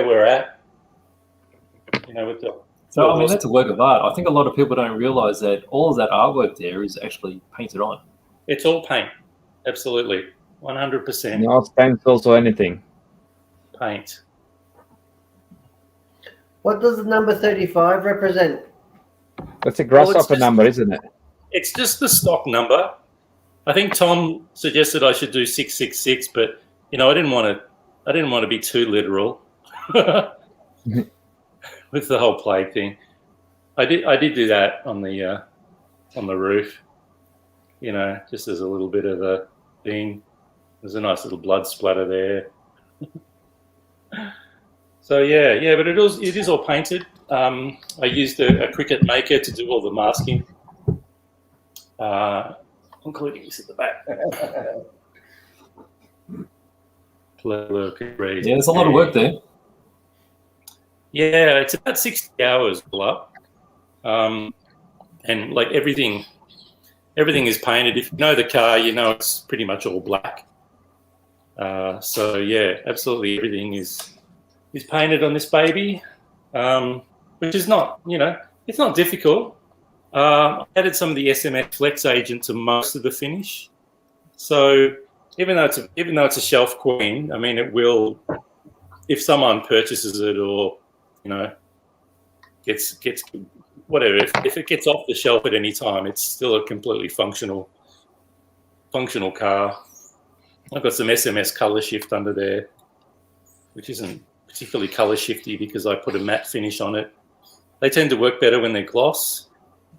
we're at. With the that's a work of art. I think a lot of people don't realise that all of that artwork there is actually painted on. It's all paint, absolutely, 100%. No stencils or anything. Paint. What does the number 35 represent? That's a grasshopper number, isn't it? It's just the stock number. I think Tom suggested I should do 666, but I didn't want to be too literal with the whole plague thing. I did do that on the roof, just as a little bit of a thing. There's a nice little blood splatter there. So yeah, but it is all painted. I used a cricket maker to do all the masking, including this at the back. Yeah, there's a lot of work there. Yeah, it's about 60 hours up, and like everything is painted. If you know the car, it's pretty much all black. So yeah, absolutely everything is painted on this baby, which is not, it's not difficult. I added some of the SMS Flex agent to most of the finish. So even though it's a shelf queen, I mean, it will, if someone purchases it or, gets whatever, if it gets off the shelf at any time, it's still a completely functional car. I've got some SMS color shift under there, which isn't particularly color shifty because I put a matte finish on it. They tend to work better when they're gloss,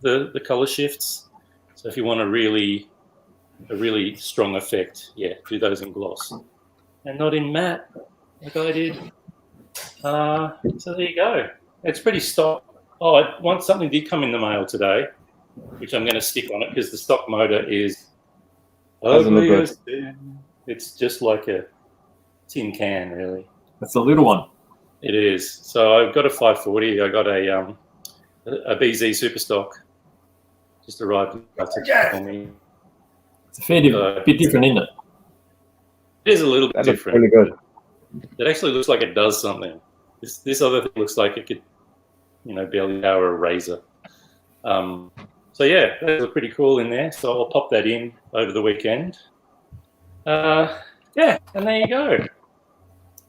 the color shifts. So if you want a really strong effect, do those in gloss and not in matte like I did. So there you go. It's pretty stock. Oh, something did come in the mail today, which I'm going to stick on it because the stock motor is ugly as sin. It's just like a tin can, really. That's the little one. It is. So I've got a 540. I got a BZ Superstock. Just arrived for me. It's a fair bit different, isn't it? It is a little bit That looks different. really good. It actually looks like it does something. This other thing looks like it could, barely power a razor. So yeah, those are pretty cool in there. So I'll pop that in over the weekend. And there you go.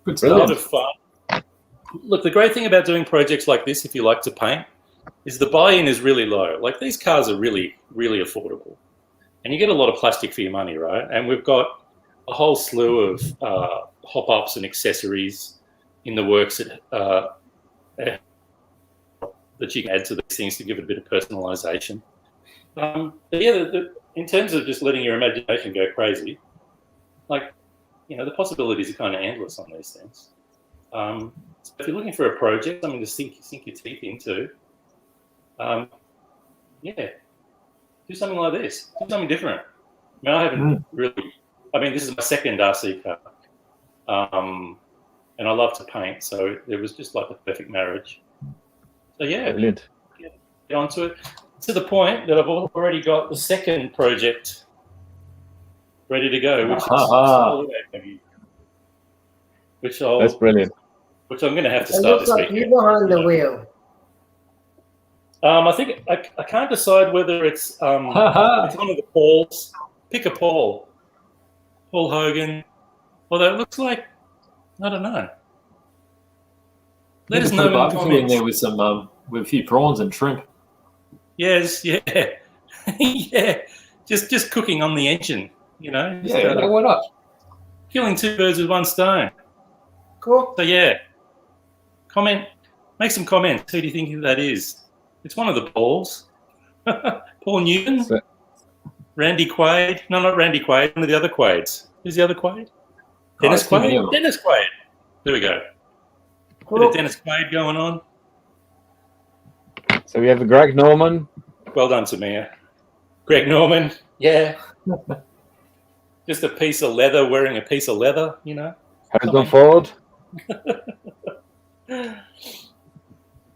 Good A lot stuff. of fun. Look, the great thing about doing projects like this, if you like to paint, is the buy-in is really low. Like, these cars are really, really affordable. And you get a lot of plastic for your money, right? And we've got a whole slew of hop-ups and accessories in the works that you can add to these things to give it a bit of personalisation. But yeah, in terms of just letting your imagination go crazy, like, the possibilities are kind of endless on these things. So if you're looking for a project, something to sink your teeth into, do something like this. Do something different. I mean, I haven't really. I mean, this is my second RC car, and I love to paint, so it was just like the perfect marriage. So yeah, Brilliant. get onto it, to the point that I've already got the second project ready to go, That's brilliant. which I'm going to have to It start looks this like weekend. you behind the wheel. I think I can't decide whether it's one of the Pauls. Pick a Paul. Paul Hogan. Although it looks like, I don't know. Let us know in the barbecue in comments. there with some with a few prawns and shrimp. Yes, yeah, yeah. Just cooking on the engine, Just, Why not? killing two birds with one stone. Cool. So yeah, make some comments. Who do you think that is? It's one of the Pauls. Paul Newton, So- Randy Quaid. No, not Randy Quaid. One of the other Quaids. Who's the other Quaid? Dennis it's too many of Quaid. them. Dennis Quaid. There we go. Bit Cool. of Dennis Quaid going on. So we have a Greg Norman. Well done, Tamia. Greg Norman. Yeah. Just a piece of leather, wearing a piece of leather, Harrison Ford.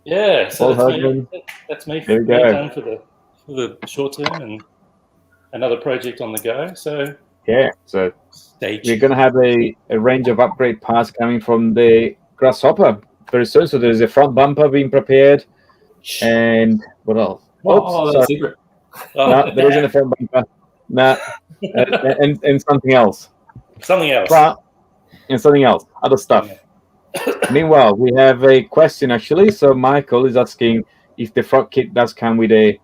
Yeah, so Paul that's Hogan. me. That's me. There we go. Done for the short term, and another project on the go. So Yeah. So stay we're going to have a range of upgrade parts coming from the Grasshopper very soon. So there's a front bumper being prepared. And what else? Oh, that's sorry. a secret. No, there isn't a front bumper. No. And something else. Something else. But, and something else. Other stuff. Meanwhile, we have a question actually. So Michael is asking if the front kit does come with a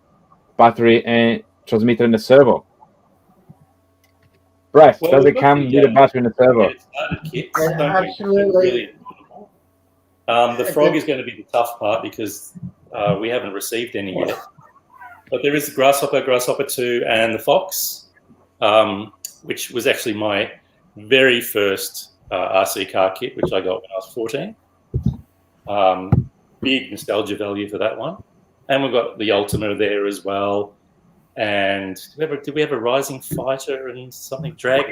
battery and transmitter and a servo. Right, Well, does we've it got come the, with a battery and a servo? Starter kits, Yeah, don't we? absolutely. Really important. The frog is going to be the tough part because we haven't received any yet. But there is the Grasshopper, Grasshopper 2, and the Fox, which was actually my very first RC car kit, which I got when I was 14. Big nostalgia value for that one. And we've got the Ultima there as well. And did we have a Rising Fighter and something Dragon?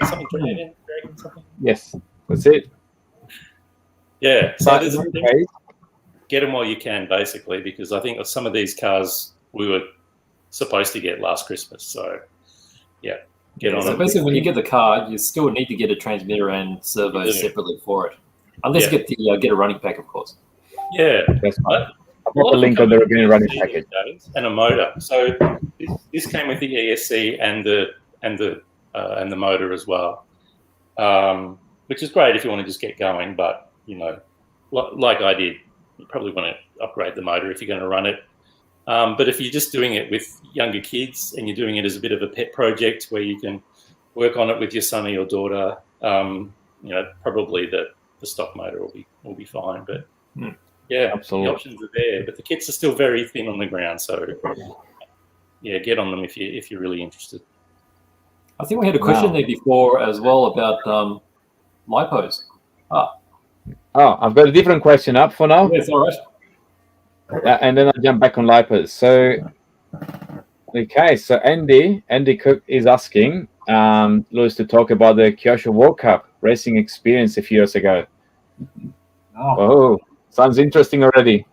Yes, that's it. Yeah. So But there's, in any case, get them while you can, basically, because I think some of these cars we were supposed to get last Christmas. So, yeah, get on So it. basically, when you get the car, you still need to get a transmitter and servo Yeah. separately for it, unless you get a running pack, of course. Yeah. that's fine. A I'll put lot the of link them on the come with Ravine running ESC package. these days and a motor. So this came with the ESC and the motor as well, which is great if you want to just get going. But like I did, you probably want to upgrade the motor if you're going to run it. But if you're just doing it with younger kids and you're doing it as a bit of a pet project where you can work on it with your son or your daughter, probably the stock motor will be fine. But yeah, Absolutely. the options are there. But the kits are still very thin on the ground, so yeah, get on them if you're really interested. I think we had a question there before as well about lipos. Oh, I've got a different question up for now. Yes, all right. And then I'll jump back on lipos. So, okay, so Andy Cook is asking Lewis, to talk about the Kyosho World Cup racing experience a few years ago. Oh, sounds interesting already.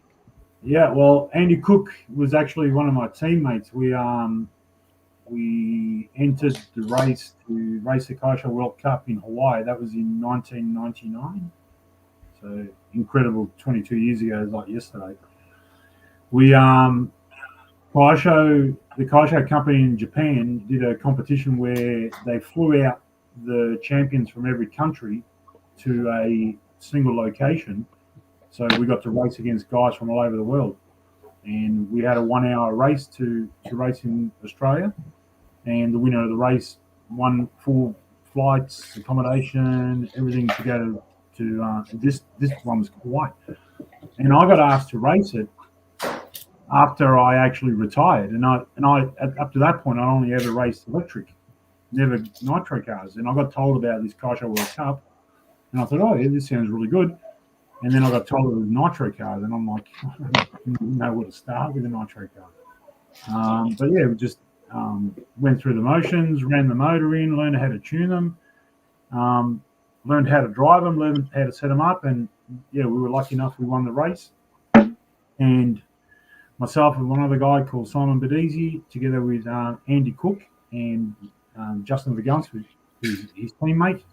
Yeah, well, Andy Cook was actually one of my teammates. We entered the race to race the Kyosho World Cup in Hawaii. That was in 1999. So incredible, 22 years ago, like yesterday. We the Kyosho company in Japan did a competition where they flew out the champions from every country to a single location. So we got to race against guys from all over the world. And we had a 1 hour race to race in Australia. And the winner of the race won full flights, accommodation, everything to go to this one was Hawaii. And I got asked to race it after I actually retired. And I up to that point, I only ever raced electric, never nitro cars. And I got told about this Kyosho World Cup. And I thought, oh, yeah, this sounds really good. And then I got told it was nitro cars. And I'm like, I don't know where to start with a nitro car. But yeah, we just went through the motions, ran the motor in, learned how to tune them, learned how to drive them, learned how to set them up. And yeah, we were lucky enough we won the race. And myself and one other guy called Simon Badesi, together with Andy Cook and Justin Vigans, who's his teammate,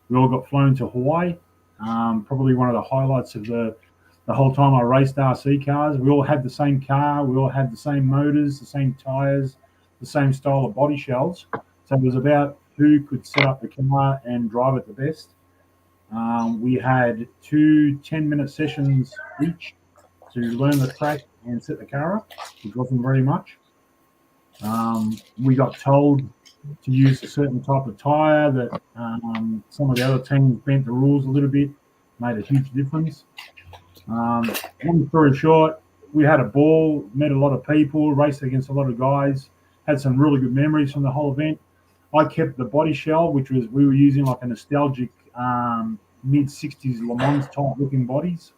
we all got flown to Hawaii. Probably one of the highlights of the whole time I raced RC cars. We all had the same car, we all had the same motors, the same tires, the same style of body shells. So it was about who could set up the car and drive it the best. We had 2 10-minute sessions each to learn the track and set the car up, which wasn't very much. We got told to use a certain type of tire that some of the other teams bent the rules a little bit, made a huge difference. Long story short, we had a ball, met a lot of people, raced against a lot of guys, had some really good memories from the whole event. I kept the body shell, which was, we were using like a nostalgic mid-60s Le Mans type looking bodies.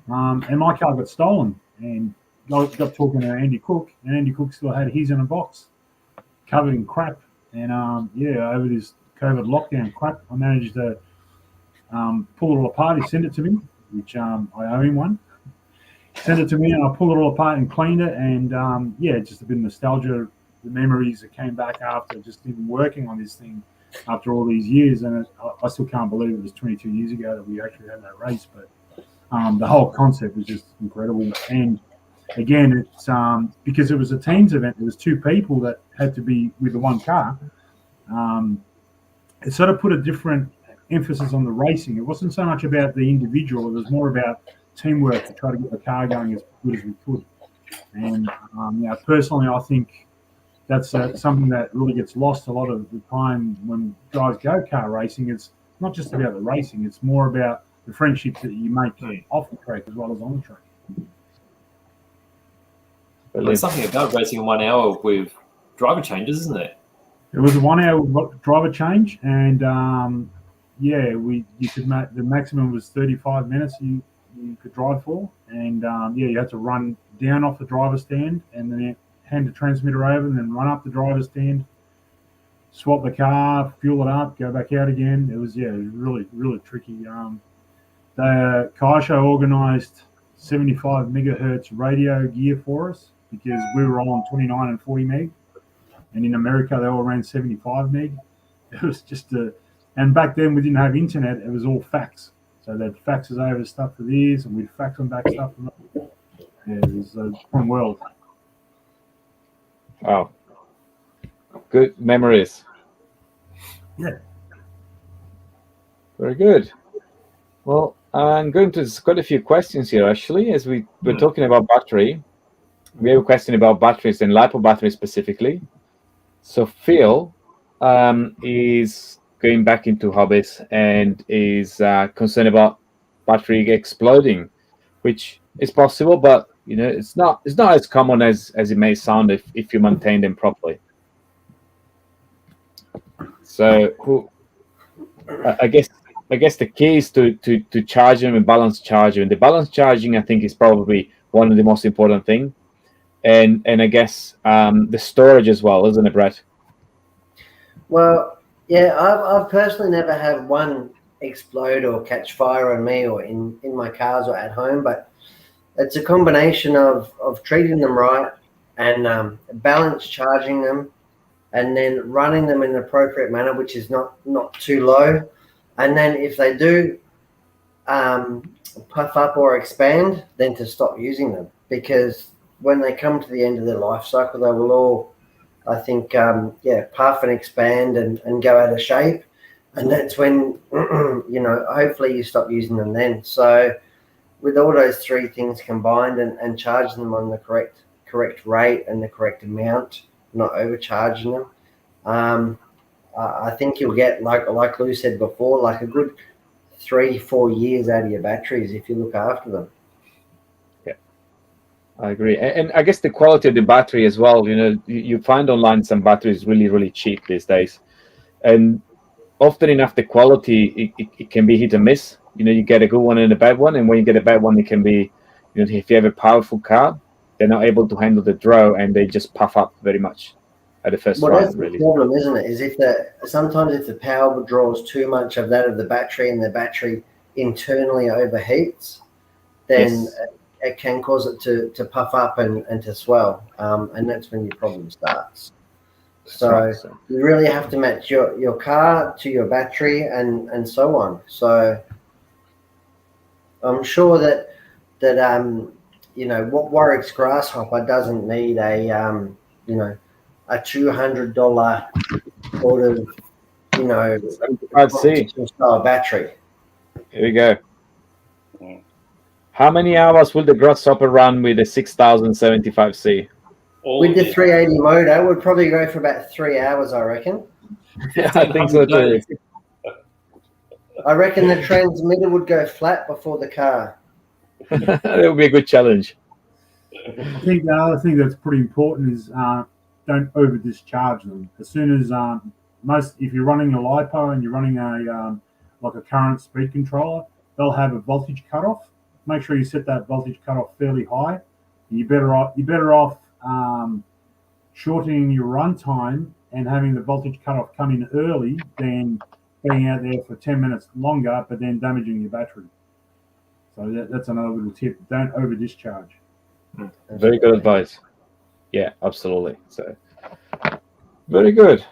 And my car got stolen, and got talking to Andy Cook, and Andy Cook still had his in a box, covered in crap. And over this COVID lockdown crap, I managed to pull it all apart. He sent it to me, which I owe him one. Sent it to me, and I pulled it all apart and cleaned it. And just a bit of nostalgia, the memories that came back after just even working on this thing after all these years. And I still can't believe it was 22 years ago that we actually had that race. But the whole concept was just incredible. And again, it's because it was a teams event. There was 2 people that had to be with the one car. It sort of put a different emphasis on the racing. It wasn't so much about the individual. It was more about teamwork to try to get the car going as good as we could. And personally, I think that's something that really gets lost a lot of the time when guys go car racing. It's not just about the racing. It's more about the friendships that you make off the track as well as on the track. Well, there's something about racing in 1 hour with driver changes, isn't it? It was a 1 hour driver change, and the maximum was 35 minutes you could drive for, and you had to run down off the driver's stand and then hand the transmitter over, and then run up the driver's stand, swap the car, fuel it up, go back out again. It was really, really tricky. The Kyosho organised 75 megahertz radio gear for us because we were all on 29 and 40 meg, and in America they all ran 75 meg. It was just and back then we didn't have internet. It was all fax, so they'd fax us over stuff for these, and we'd fax them back stuff from them. It was a different world. Wow, good memories. Yeah, very good. Well, I'm going to quite a few questions here, actually, as we're talking about battery. We have a question about batteries and Lipo batteries specifically. So Phil is going back into hobbies and is concerned about battery exploding, which is possible, but it's not as common as it may sound if you maintain them properly. So I guess the key is to charge them and balance charging. And the balance charging, I think, is probably one of the most important things. And I guess the storage as well, isn't it, Brett? Well, yeah, I've personally never had one explode or catch fire on me or in my cars or at home, but it's a combination of treating them right and balance charging them, and then running them in an appropriate manner, which is not too low. And then if they do puff up or expand, then to stop using them, because when they come to the end of their life cycle, they will all, I think, puff and expand and go out of shape. And that's when, hopefully you stop using them then. So with all those three things combined and charging them on the correct rate and the correct amount, not overcharging them, I think you'll get, like Lou said before, like a good 3-4 years out of your batteries if you look after them. Yeah, I agree. And I guess the quality of the battery as well, you find online some batteries really, really cheap these days. And often enough, the quality, it can be hit and miss. You get a good one and a bad one. And when you get a bad one, it can be, if you have a powerful car, they're not able to handle the draw and they just puff up very much at the first run. That's the problem, isn't it? Is sometimes if the power draws too much of that of the battery and the battery internally overheats, then it can cause it to puff up and to swell. And that's when your problem starts. So you really have to match your car to your battery and so on. So I'm sure that what Warwick's Grasshopper doesn't need a $200 sort of style battery. Here we go. How many hours will the Grasshopper run with a 6075C? With the 380 motor, it would probably go for about 3 hours, I reckon. Yeah, I think so too. I reckon the transmitter would go flat before the car. That would be a good challenge. I think the other thing that's pretty important is don't over discharge them. As soon as if you're running a Lipo and you're running a current speed controller, they'll have a voltage cutoff. Make sure you set that voltage cutoff fairly high. You're better off shortening your run time and having the voltage cutoff come in early than being out there for 10 minutes longer, but then damaging your battery. So that's another little tip. Don't over discharge. Very good advice. Yeah, absolutely. So very good.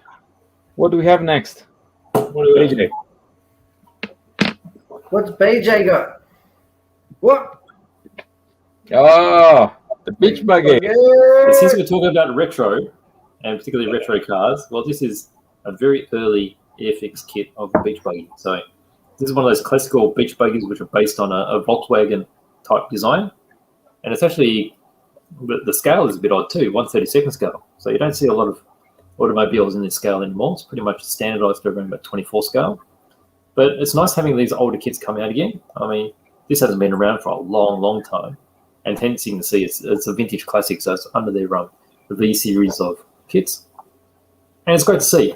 What do we have next? BJ? What's BJ got? What? Oh, the beach buggy. Since we're talking about retro, and particularly retro cars, well, this is a very early Airfix kit of the beach buggy. So this is one of those classical beach buggies which are based on a Volkswagen type design. And it's actually, the scale is a bit odd too, 1/32 scale. So you don't see a lot of automobiles in this scale anymore. It's pretty much standardized to around about 24 scale. But it's nice having these older kits come out again. I mean, this hasn't been around for a long, long time. And hence you can see it's a vintage classic, so it's under their the V series of kits. And it's great to see.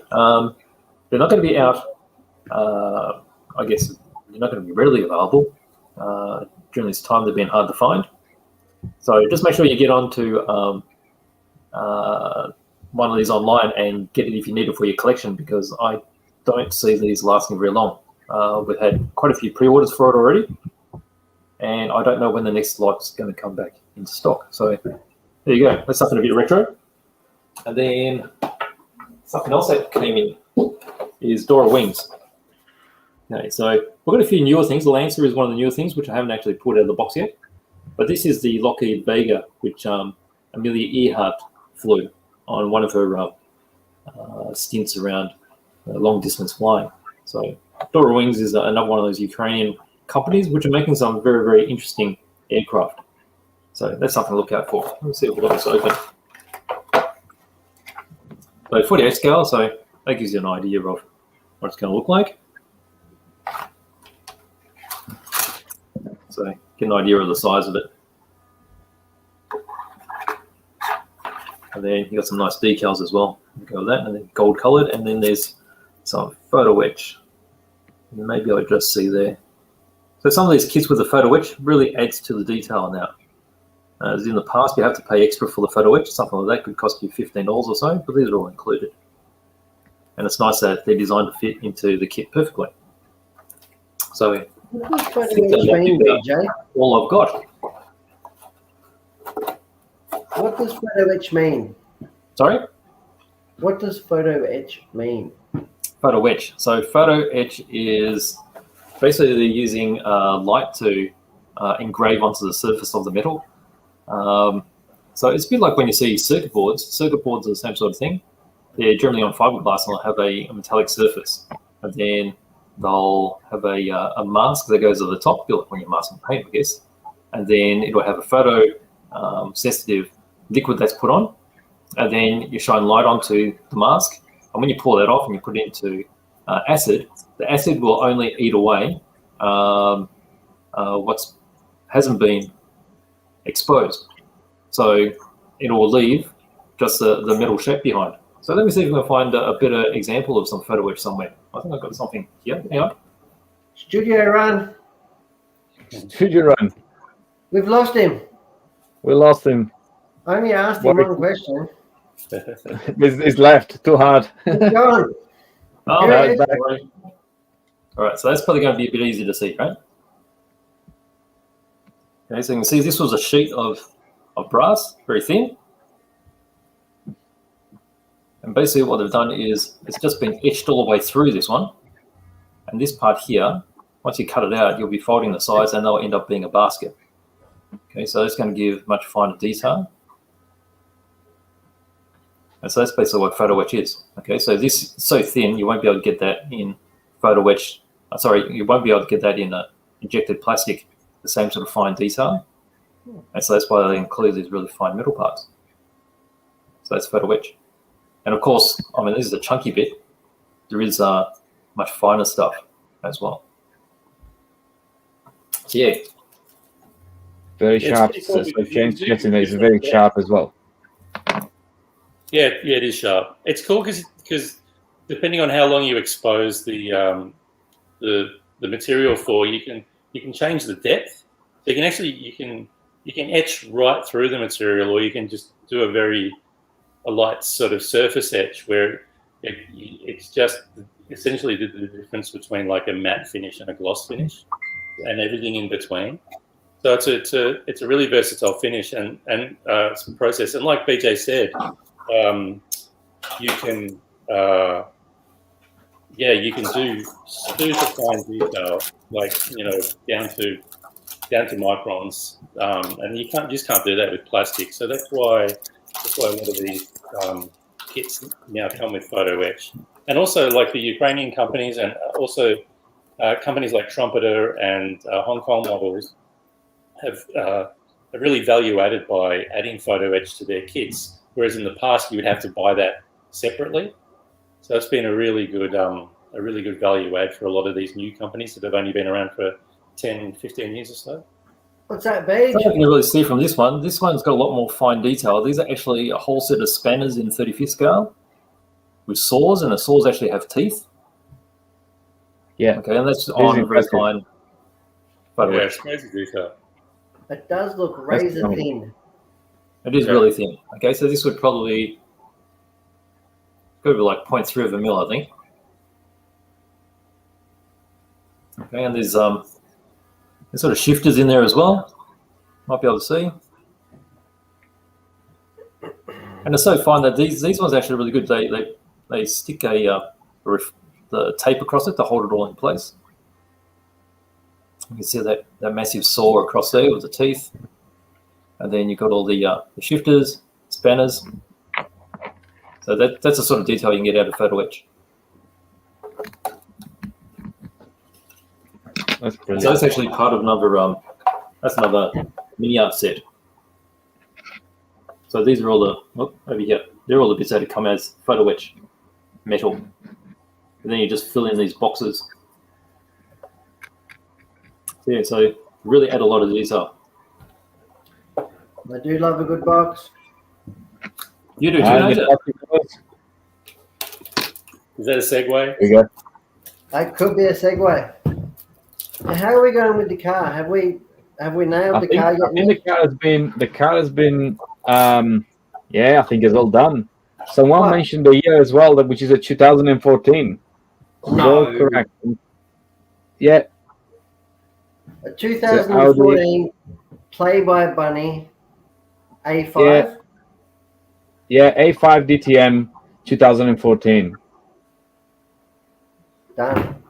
They're not going to be out, I guess, they're not going to be readily available. During this time, they've been hard to find. So just make sure you get onto one of these online and get it if you need it for your collection, because I don't see these lasting very long. We've had quite a few pre-orders for it already, and I don't know when the next lot's going to come back into stock. So there you go. That's something a bit retro. And then something else that came in is Dora wings. Okay, so we've got a few newer things. The Lancer is one of the newer things, which I haven't actually pulled out of the box yet. But this is the Lockheed Vega, which Amelia Earhart flew on one of her stints around long-distance flying. So Dora Wings is another one of those Ukrainian companies which are making some very, very interesting aircraft. So that's something to look out for. Let's see if we've got this open. So 48 scale, so that gives you an idea of what it's going to look like. So get an idea of the size of it. And then you got some nice decals as well. Go with that, and then gold coloured, and then there's some photo etch. Maybe I'll just see there. So some of these kits with the photo etch really adds to the detail now. As in the past, you have to pay extra for the photo etch. Something like that could cost you $15 or so, but these are all included. and it's nice that they're designed to fit into the kit perfectly. So What does photo etch mean, BJ? all I've got. What does photo etch mean? Sorry? What does photo etch mean? Photo etch. So photo etch is basically they're using light to engrave onto the surface of the metal. So it's a bit like when you see circuit boards. Circuit boards are the same sort of thing. They're generally on fiberglass and they'll have a metallic surface. And then they'll have a mask that goes over the top, like when you're masking paint, I guess. And then it'll have a photo sensitive liquid that's put on. And then you shine light onto the mask. And when you pull that off and you put it into acid, the acid will only eat away what hasn't been exposed. So it will leave just the metal shape behind. So let me see if we can find a better example of some photo etch somewhere. I think I've got something here. Hang on. Studio run. Studio run. We've lost him. We lost him. I only asked him one question. He's left. Too hard. He's gone. Oh, Here it no, is. all right, so that's probably going to be a bit easier to see, right? Okay, so you can see this was a sheet of brass, very thin. And basically what they've done is it's just been etched all the way through this one. And this part here, once you cut it out, you'll be folding the sides and they'll end up being a basket. Okay, so that's going to give much finer detail. And so that's basically what photo etch is. Okay, so this is so thin, you won't be able to get that in photo etch. You won't be able to get that in injected plastic, the same sort of fine detail. And so that's why they include these really fine metal parts. So that's photo etch. And of course, I mean, this is the chunky bit. There is much finer stuff as well. So yeah. Very sharp. So James Jetson is very sharp as well. Yeah, it is sharp. It's cool because depending on how long you expose the material for, you can change the depth. So you can actually you can etch right through the material, or you can just do a light sort of surface etch where it's just essentially the difference between like a matte finish and a gloss finish, and everything in between. So it's a really versatile finish and some process. And like BJ said, you can do super fine detail, like down to microns, and you just can't do that with plastic. So that's why a lot of these kits now come with photo etch. And also like the Ukrainian companies and also companies like Trumpeter and Hong Kong models have really value added by adding photo etch to their kits, whereas in the past you would have to buy that separately. So it's been a really good value add for a lot of these new companies that have only been around for 10, 15 years or so. What's that, beige? You can really see from this one. This one's got a lot more fine detail. These are actually a whole set of spanners in 35th scale with saws, and the saws actually have teeth. Yeah. Okay, and that's on very fine photo etch. It's crazy detail. It does look razor thin. It is really thin. Okay, so this would probably go to like 0.3 of a mil, I think. Okay, and there's sort of shifters in there as well. Might be able to see. And it's so fine that these ones are actually really good. They stick the tape across it to hold it all in place. You can see that massive saw across there with the teeth. And then you've got all the shifters, spanners. So that's the sort of detail you can get out of photo etch. That's brilliant. So that's actually part of another MINIART set. So these are all over here. They're all the bits that come as photo etch metal. And then you just fill in these boxes. So yeah, so really add a lot of detail. I do love a good box. You do too, don't you? Is that a segue? There you go. That could be a segue. Now, how are we going with the car? Have we nailed the car yet? I think the car has been I think it's all done. Someone What? mentioned the year as well, which is a 2014. No. You're correct. Yeah. A 2014 Play-by Bunny A5. Yeah, A5 DTM 2014. Done.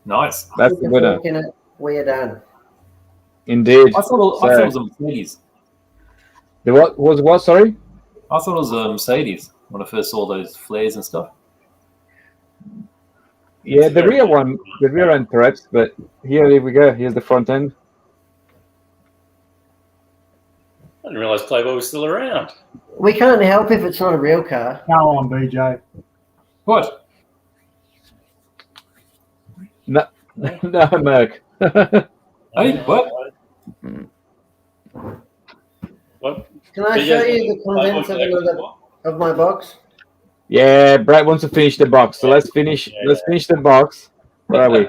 Nice. That's the winner. We are done. Indeed. I thought it was a Mercedes. The what was what? Sorry. I thought it was a Mercedes when I first saw those flares and stuff. Yeah, the rear end perhaps, but here we go. Here's the front end. I didn't realise Playboy was still around. We can't help if it's not a real car. Go on, BJ. What? No, no, Merc. Hey, what? What? Can I show you the contents of my box? Yeah, Brad wants to finish the box, so let's finish. Yeah. Let's finish the box. Where are we?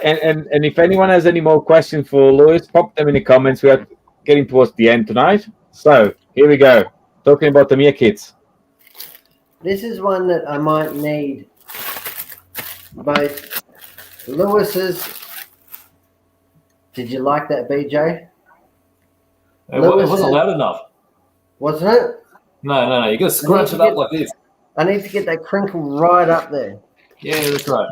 And if anyone has any more questions for Lewis, pop them in the comments. We are getting towards the end tonight, so here we go. Talking about the TAMIYA kits. This is one that I might need both Lewis's. Did you like that, BJ? It wasn't loud enough. Wasn't it? No. You got to scrunch it up like this. I need to get that crinkle right up there. Yeah, that's right.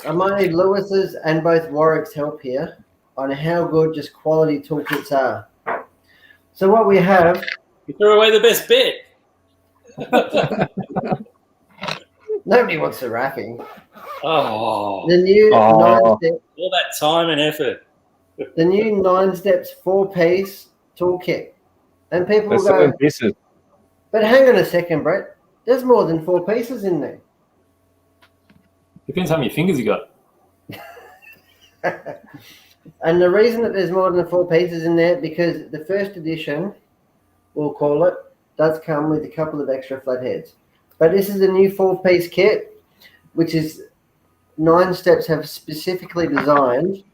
I might need Lewis's and both Warwick's help here on how good just quality toolkits are. So what we have... You threw away the best bit. Nobody wants the wrapping. Oh, The new 9-step, all that time and effort. the new 9 steps 4-piece toolkit. And people There's will go, 7 pieces. but hang on a second, Brett. There's more than 4 pieces in there. Depends how many fingers you got. And the reason that there's more than 4 pieces in there, because the first edition, we'll call it, does come with a couple of extra flatheads. But this is a new 4-piece kit, which is 9 steps have specifically designed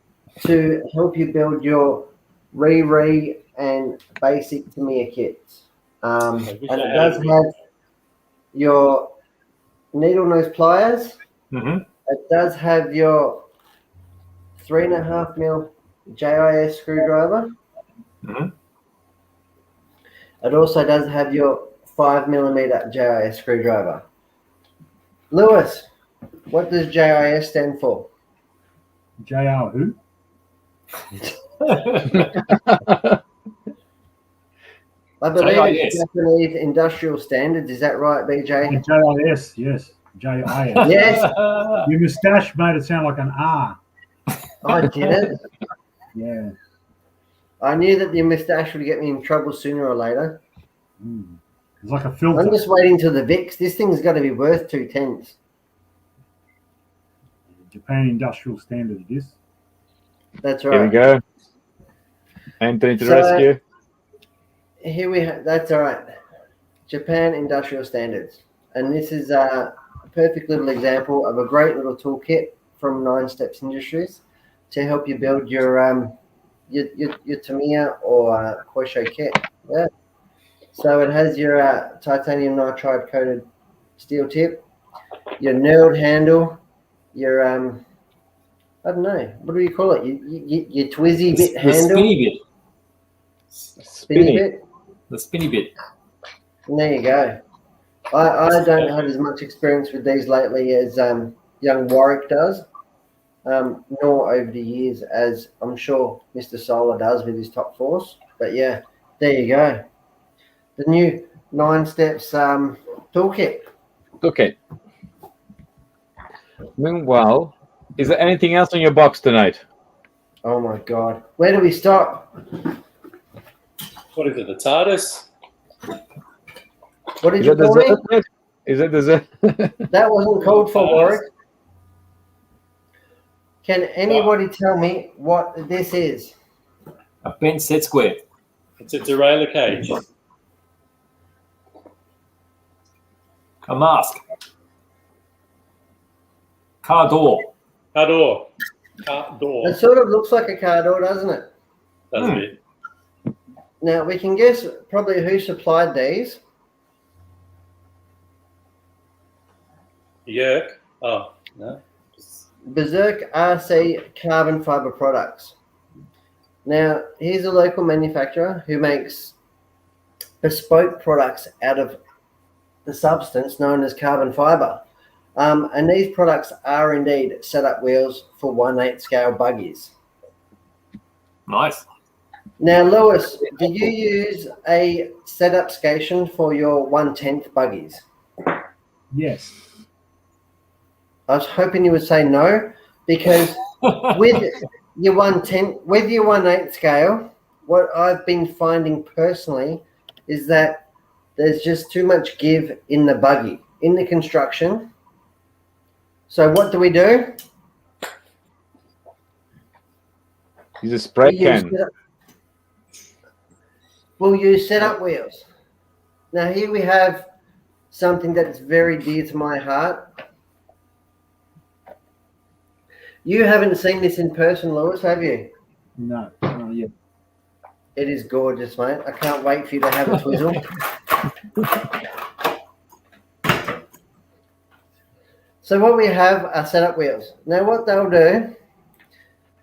to help you build your re and basic TAMIYA kits. And it does have your needle nose pliers. Mm-hmm. It does have your 3.5mm JIS screwdriver. Mm-hmm. It also does have your 5mm JIS screwdriver. Lewis, what does JIS stand for? JR who? I believe JIS. it's Japanese Industrial Standards. Is that right, BJ? JIS, yes. JIS. Yes, Your moustache made it sound like an R. I didn't. Yeah. I knew that your moustache would get me in trouble sooner or later. It's like a filter. I'm just waiting till the VIX. This thing's got to be worth 2/10. Japan Industrial Standard it is. That's Here we right. go. Anthony to the So- rescue. Here we have. That's all right. Japan Industrial Standards, and this is a perfect little example of a great little toolkit from 9 Steps Industries to help you build your TAMIYA or Koisho kit. Yeah. So it has your titanium nitride coated steel tip, your knurled handle, your I don't know, what do you call it? Your twizzy bit The handle, spinny bit. spinny bit. The spinny bit. And there you go. I don't have as much experience with these lately as young Warwick does, nor over the years as I'm sure Mr. Solar does with his Top Force. But yeah, there you go. The new 9 Steps toolkit. Okay. Meanwhile, is there anything else on your box tonight? Oh my God. Where do we stop? What is it, the TARDIS? What did Is you it the call me? Zerpet? Is it the Zerpet? That wasn't called for, Warwick. Can anybody tell me what this is? A bent set square. It's a derailleur cage. A mask. Car door. Car door. Car door. It sort of looks like a car door, doesn't it? Does a bit. Now, we can guess probably who supplied these. Yerk. Oh, no. Berserk RC carbon fiber products. Now, here's a local manufacturer who makes bespoke products out of the substance known as carbon fiber. And these products are indeed setup wheels for 1/8 scale buggies. Nice. Now, Lewis, do you use a setup station for your 1/10 buggies? Yes. I was hoping you would say no, because with your 1/8 scale, what I've been finding personally is that there's just too much give in the buggy, in the construction. So what do? Use a spray can. We'll use setup wheels. Now here we have something that's very dear to my heart. You haven't seen this in person, Lewis, have you? No, yeah. It is gorgeous, mate. I can't wait for you to have a twizzle. So what we have are setup wheels. Now what they'll do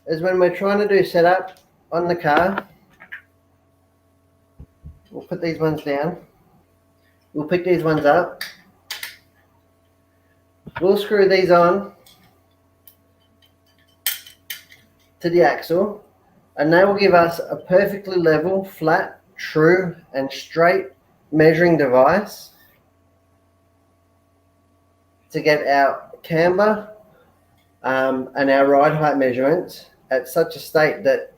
is when we're trying to do setup on the car, we'll put these ones down. We'll pick these ones up. We'll screw these on to the axle, and they will give us a perfectly level, flat, true, and straight measuring device to get our camber and our ride height measurements at such a state that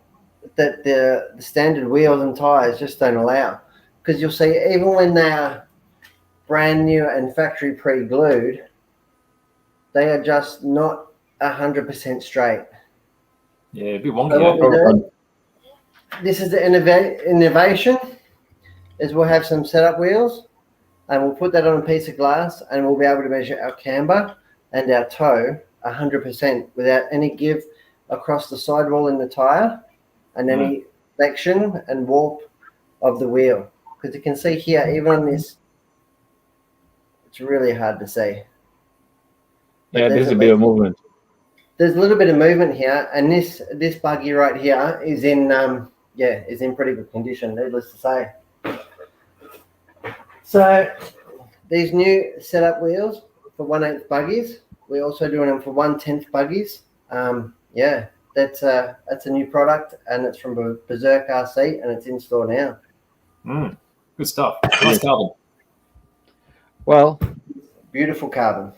the standard wheels and tires just don't allow. Because you'll see, even when they are brand new and factory pre-glued, they are just not 100% straight. Yeah, it'd be wonky. So what we do, this is the innovation, is we'll have some setup wheels, and we'll put that on a piece of glass, and we'll be able to measure our camber and our toe 100% without any give across the sidewall in the tire and any flexion and warp of the wheel. Because you can see here, even on this, it's really hard to see. Yeah, there's a bit of movement. There's a little bit of movement here, and this buggy right here is in is in pretty good condition, needless to say. So these new setup wheels for 1/8 buggies, we're also doing them for 1/10 buggies. That's a new product, and it's from Berserk RC, and it's in store now. Good stuff. Nice carbon. Well, beautiful carbon.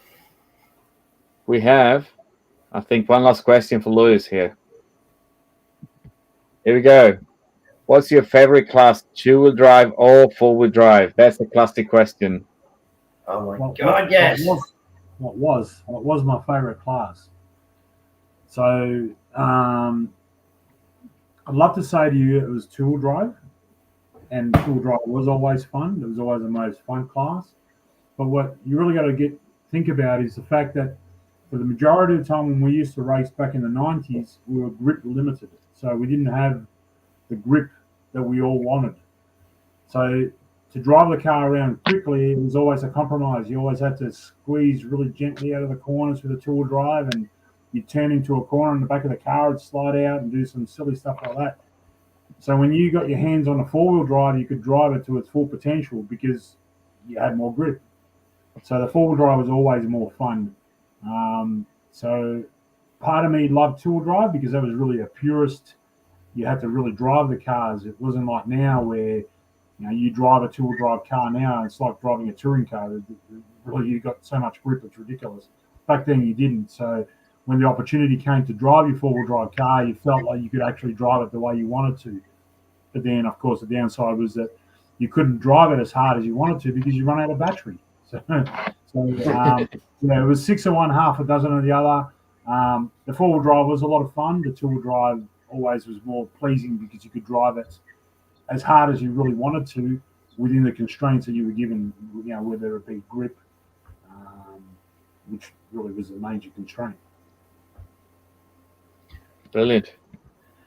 We have, I think, one last question for Lewis here. Here we go. What's your favorite class, two-wheel drive or four-wheel drive? That's the classic question. Oh my God, yes. What was my favorite class? So I'd love to say to you it was two-wheel drive, and two-wheel drive was always fun. It was always the most fun class. But what you really got to think about is the fact that for the majority of the time when we used to race back in the 90s, we were grip limited. So we didn't have the grip that we all wanted. So to drive the car around quickly, it was always a compromise. You always had to squeeze really gently out of the corners with a two-wheel drive, and you'd turn into a corner in the back of the car, it'd slide out and do some silly stuff like that. So when you got your hands on a four-wheel drive, you could drive it to its full potential because you had more grip. So the four-wheel drive was always more fun. So part of me loved two-wheel drive because that was really a purist. You had to really drive the cars. It wasn't like now where you drive a two-wheel drive car now, and it's like driving a touring car. Really, you got so much grip, it's ridiculous. Back then, you didn't. So when the opportunity came to drive your four-wheel drive car, you felt like you could actually drive it the way you wanted to. But then, of course, the downside was that you couldn't drive it as hard as you wanted to because you run out of battery. So it was 6 of one, half a dozen of the other. The four-wheel drive was a lot of fun. The two-wheel drive always was more pleasing because you could drive it as hard as you really wanted to within the constraints that you were given, whether it be grip, which really was a major constraint. Brilliant.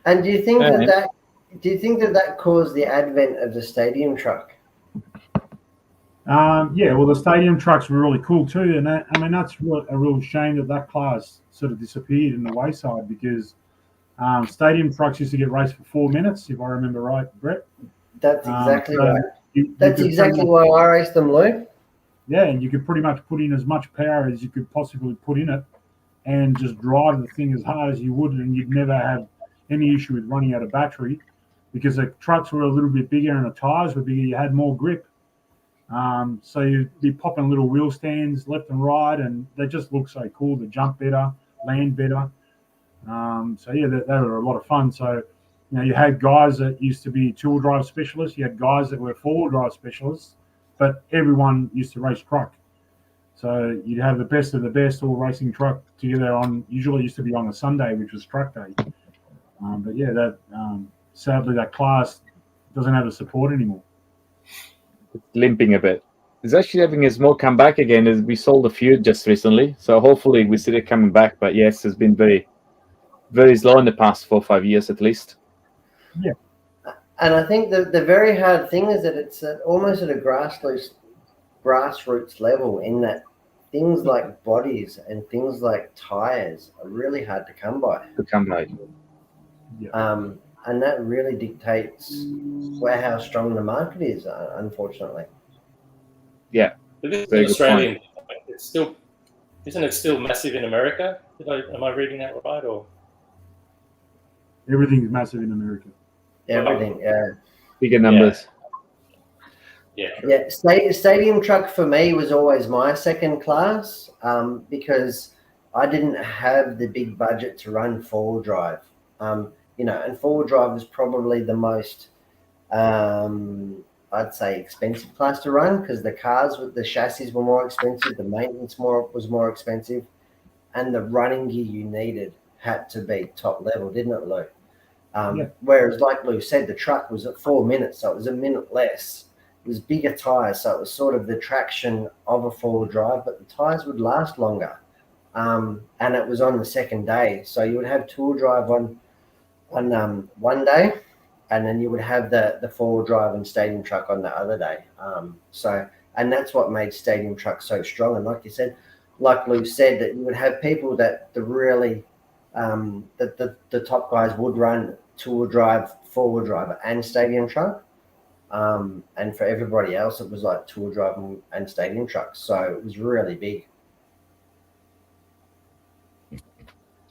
And do you think that caused the advent of the stadium truck? Yeah, well, the stadium trucks were really cool too, and that's a real shame that class sort of disappeared in the wayside because stadium trucks used to get raced for 4 minutes, if I remember right, Brett. That's exactly so right. You That's exactly why I raced them, Lou. Yeah, and you could pretty much put in as much power as you could possibly put in it, and just drive the thing as hard as you would, and you'd never have any issue with running out of battery because the trucks were a little bit bigger and the tires were bigger. You had more grip. So you'd be popping little wheel stands left and right, and they just look so cool. They jump better, land better. So yeah, they were a lot of fun. So you had guys that used to be two-wheel drive specialists. You had guys that were four-wheel drive specialists, but everyone used to race truck. So you'd have the best of the best all racing truck together on. Usually used to be on a Sunday, which was truck day. But yeah, sadly that class doesn't have the support anymore. It's limping a bit. It's actually having a small comeback again. As we sold a few just recently, so hopefully we see it coming back. But yes, it's been very, very slow in the past 4 or 5 years at least. Yeah, and I think the very hard thing is that it's almost at a grassroots level, in that things like bodies and things like tires are really hard to come by. Yeah. And that really dictates how strong the market is, unfortunately. Yeah. But this is Australian. It's still, isn't it still massive in America? Am I reading that right? Or everything's massive in America. Everything, yeah. Bigger numbers. Yeah. Yeah. Stadium truck for me was always my second class, because I didn't have the big budget to run four-wheel drive. And four-wheel drive was probably the most, I'd say, expensive class to run, because the cars with the chassis were more expensive, the maintenance was more expensive, and the running gear you needed had to be top level, didn't it, Lou? Whereas, like Lou said, the truck was at 4 minutes, so it was a minute less. It was bigger tires, so it was sort of the traction of a four-wheel drive, but the tires would last longer. And it was on the second day, so you would have two-wheel drive on one day, and then you would have the four-wheel drive and stadium truck on the other day. And that's what made stadium truck so strong. And like you said, like Lou said, that you would have people that the top guys would run two-wheel drive, four-wheel drive, and stadium truck. And for everybody else, it was like two-wheel drive and stadium trucks. So it was really big.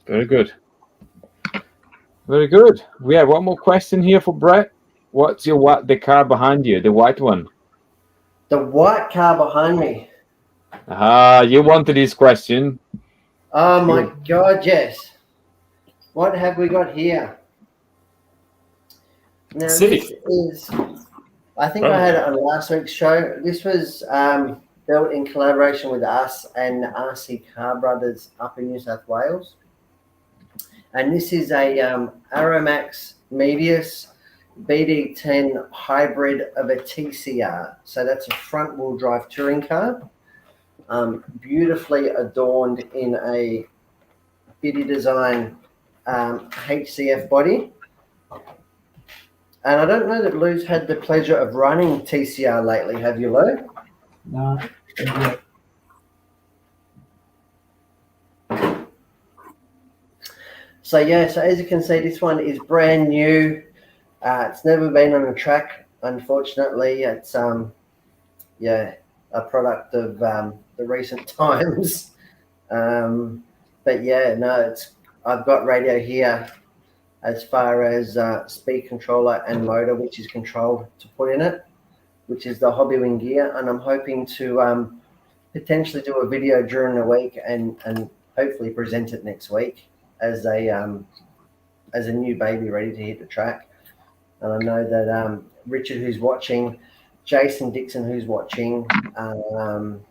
Very good. Very good. We have one more question here for Brett. What's the car behind you, the white one? The white car behind me. You wanted this question. Oh my God, yes. What have we got here? Now, Civic. This is, I think I had it on last week's show. This was built in collaboration with us and RC Car Brothers up in New South Wales. And this is a Aromax Medius BD10 hybrid of a TCR. So that's a front-wheel drive touring car, beautifully adorned in a Biddy Design HCF body. And I don't know that Lou's had the pleasure of running TCR lately, have you, Lou? No. Yeah. So as you can see, this one is brand new. It's never been on a track, unfortunately. It's a product of the recent times. But yeah, no, I've got radio here as far as speed controller and motor, which is controlled to put in it, which is the Hobby Wing gear. And I'm hoping to potentially do a video during the week and hopefully present it next week as a new baby ready to hit the track. And I know that Richard, who's watching, Jason Dixon, who's watching, I'm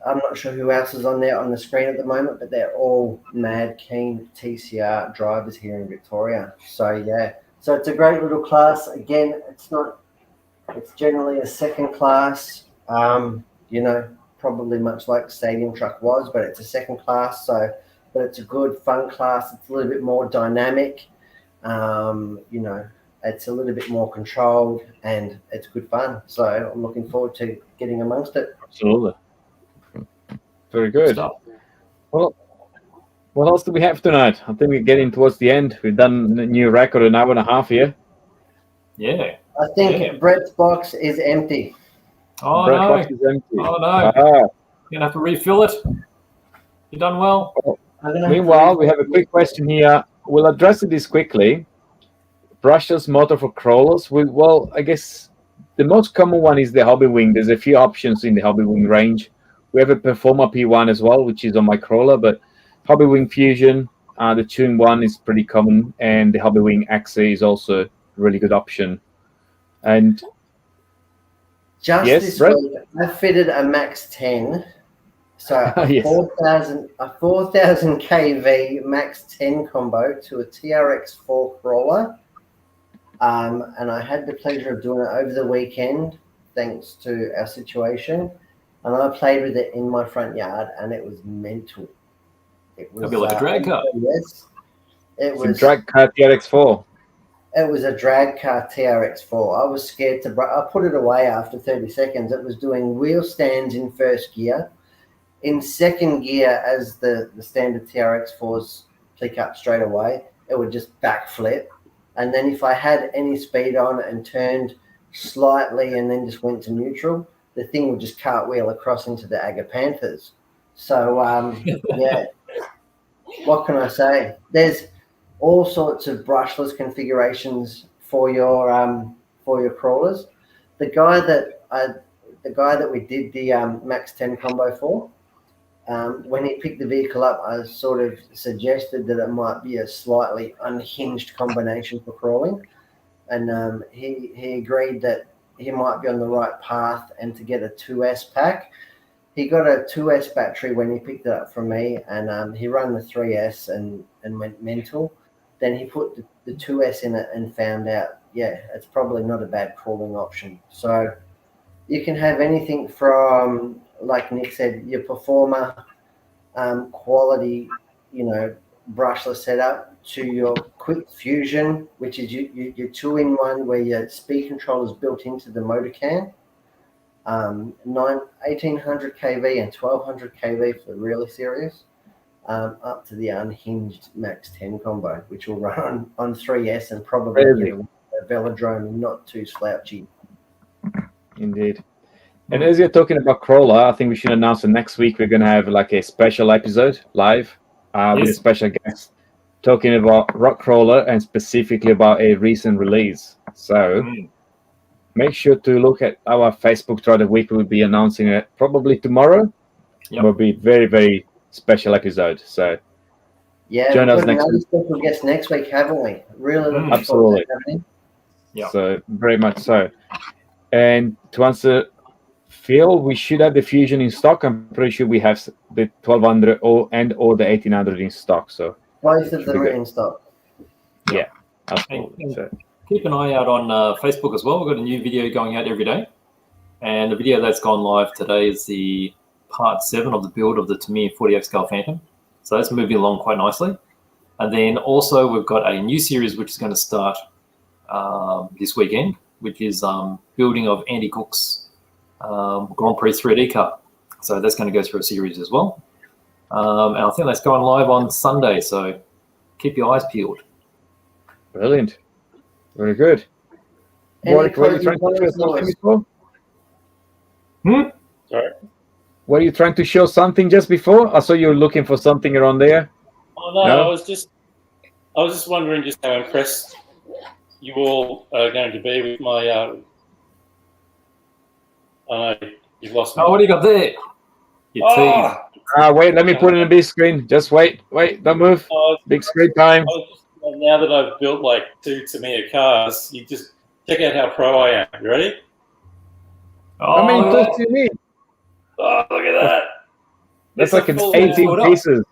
not sure who else is on there on the screen at the moment, but they're all mad keen TCR drivers here in Victoria. So yeah, so it's a great little class. Again, it's generally a second class, probably much like Stadium Truck was, but it's a second class. But it's a good fun class. It's a little bit more dynamic. It's a little bit more controlled and it's good fun. So I'm looking forward to getting amongst it. Absolutely. Very good. Well, what else do we have tonight? I think we're getting towards the end. We've done a new record, an hour and a half here. Yeah. I think Brett's box is empty. Oh, Brett's no. box is empty. Oh, no. Ah. You're going to have to refill it. You done well. Meanwhile, we have a quick question here. We'll address this quickly. Brushless motor for crawlers. Well, I guess the most common one is the Hobby Wing. There's a few options in the Hobby Wing range. We have a Performer P1 as well, which is on my crawler, but Hobby Wing Fusion, the Tune 1 is pretty common, and the Hobby Wing Axe is also a really good option. And just yes, this Brett? week, I fitted a Max 10. So a Yes. 4,000 kV Max 10 combo to a TRX4 crawler. And I had the pleasure of doing it over the weekend, thanks to our situation. And I played with it in my front yard, and it was mental. It was It'll be like a drag car. Yes, it It's a was. drag car TRX4. It was a drag car TRX4. I was scared to. I put it away after 30 seconds. It was doing wheel stands in first gear. In second gear, as the standard TRX4s pick up straight away, it would just backflip. And then if I had any speed on and turned slightly and then just went to neutral, the thing would just cartwheel across into the Aga Panthers. So, yeah, what can I say? There's all sorts of brushless configurations for your crawlers. The guy that we did the Max 10 combo for, when he picked the vehicle up, I sort of suggested that it might be a slightly unhinged combination for crawling, and he agreed that he might be on the right path and to get a 2S pack. He got a 2S battery when he picked it up from me, and he ran the 3S and went mental. Then he put the 2S in it and found out, yeah, it's probably not a bad crawling option. So you can have anything from, like Nick said, your Performer quality, brushless setup, to your Quick Fusion, which is your two-in-one where your speed control is built into the motor can. 1800 kV and 1200 kV for the really serious, up to the unhinged Max 10 combo, which will run on 3S and probably a velodrome not too slouchy. Indeed. And as you're talking about crawler, I think we should announce that next week we're going to have like a special episode live with a special guest talking about rock crawler and specifically about a recent release. So make sure to look at our Facebook throughout the week. We'll be announcing it probably tomorrow. It will be a very, very special episode. So yeah, join we've us got next another week. special guest next week, haven't we? Really looking Absolutely. forward to that happening. Yeah. So very much so. And to answer Phil, we should have the Fusion in stock. I'm pretty sure we have the 1200 or the 1800 in stock. So Both of them are in stock. Yeah, absolutely. And So, keep an eye out on Facebook as well. We've got a new video going out every day. And the video that's gone live today is the part 7 of the build of the TAMIYA 40F scale Phantom. So that's moving along quite nicely. And then also we've got a new series which is going to start this weekend, which is building of Andy Cook's Grand Prix 3D car. So that's going to go through a series as well. And I think that's going live on Sunday. So keep your eyes peeled. brilliant. Very good. Any Warwick, were you closing trying to show comments, something Lewis? before? Sorry. Were you trying to show something just before? I saw you were looking for something around there. Oh no, No? I was just wondering just how impressed you all are going to be with my. You've lost me. Oh, what do you got there? Your team. Wait, let me put it in a big screen. Just wait, don't move. Big screen time. Now that I've built like 2 TAMIYA cars, you just check out how pro I am. You ready? How many tools do you need? Oh, look at that! That's It's a like full 18 photo. pieces.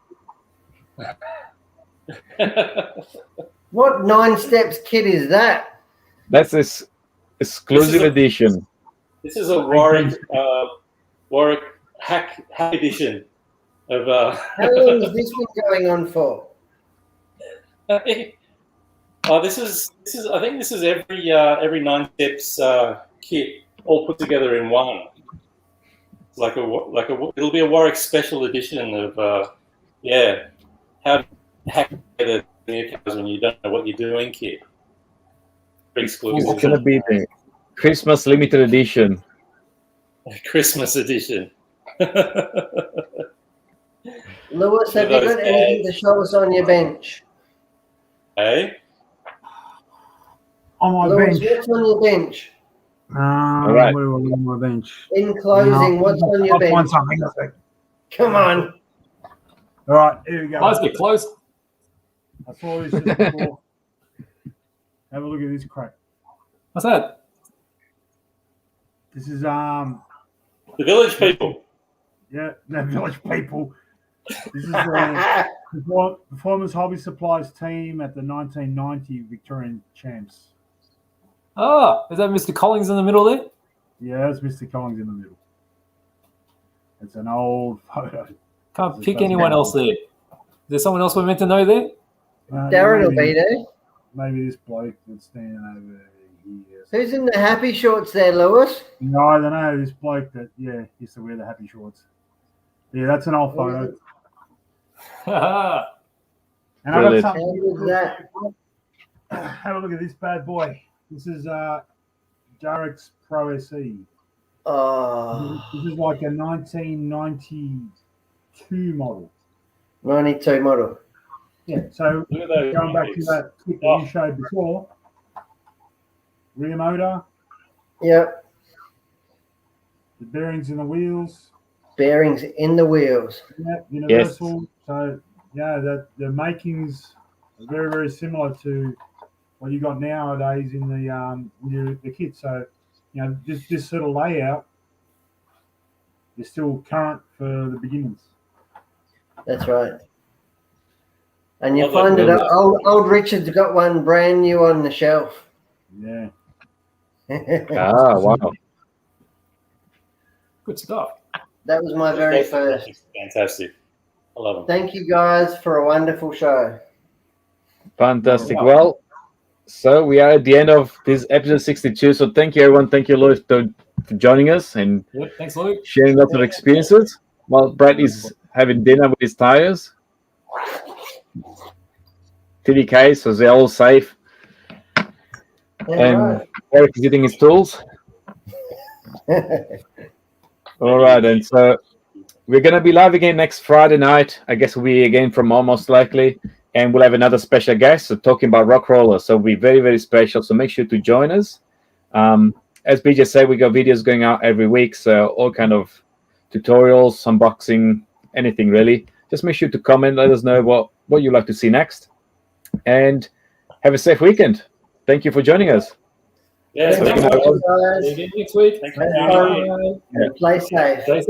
What 9 steps kit is that? That's this exclusive edition. This is a Warwick hack edition of. How long has this been going on for? I Oh, this is. I think this is every 9 steps kit all put together in one. It's like it'll be a Warwick special edition of how to hack the new cars when you don't know what you're doing kit. Exclusive. It's gonna be the Christmas limited edition. Christmas edition. Lewis, have you got anything to show us on your bench? Hey? On my Lewis, bench. what's on your bench? right. What do I got on my bench? In closing, what's on your I'll bench? find something. I think. Come on. All right, here we go. Let's get close. I saw this just before. Have a look at this crap. What's that? This is The village people. yeah, no village people. This is the Performance Hobby Supplies team at the 1990 Victorian Champs. Oh, is that Mr. Collins in the middle there? Yeah, that's Mr. Collins in the middle. It's an old photo. Can't pick anyone else there. Is there someone else we're meant to know there? Darren will be there. Maybe this bloke that's standing over here. Who's in the happy shorts there, Lewis? No, I don't know. This bloke that, used to wear the happy shorts. Yeah, that's an old photo. And I got something. How was that? Have a look at this bad boy. This is Jarek's Pro SE. Oh, This is like a 1992 model. 92 model. Yeah, so Look at those going back to units. that clip that you showed before, rear motor, Yep. the bearings in the wheels, Bearings in the wheels. universal. So the makings are very, very similar to what you got nowadays in the kit. So this sort of layout is still current for the beginners. That's right. And you Love find it. it, old Richard's got one brand new on the shelf. Yeah. Ah, wow. Good stuff. That was my very first. Fantastic. I love them. Thank you guys for a wonderful show. Fantastic. Well, so we are at the end of this episode 62. So thank you, everyone. Thank you, Louis, for joining us and Yep, thanks, Luke. sharing lots of experiences while Brett is having dinner with his tires. TDK, so they're all safe. And Eric is eating his tools. All right, and so we're going to be live again next Friday night. I guess we'll be again from home, most likely. And we'll have another special guest talking about rock rollers. So it'll be very, very special. So make sure to join us. As BJ said, we got videos going out every week. So all kind of tutorials, unboxing, anything really. Just make sure to comment. Let us know what you'd like to see next. And have a safe weekend. Thank you for joining us. Yeah, Thank you, guys. See you again next week. Thanks for having me. Play safe. Stay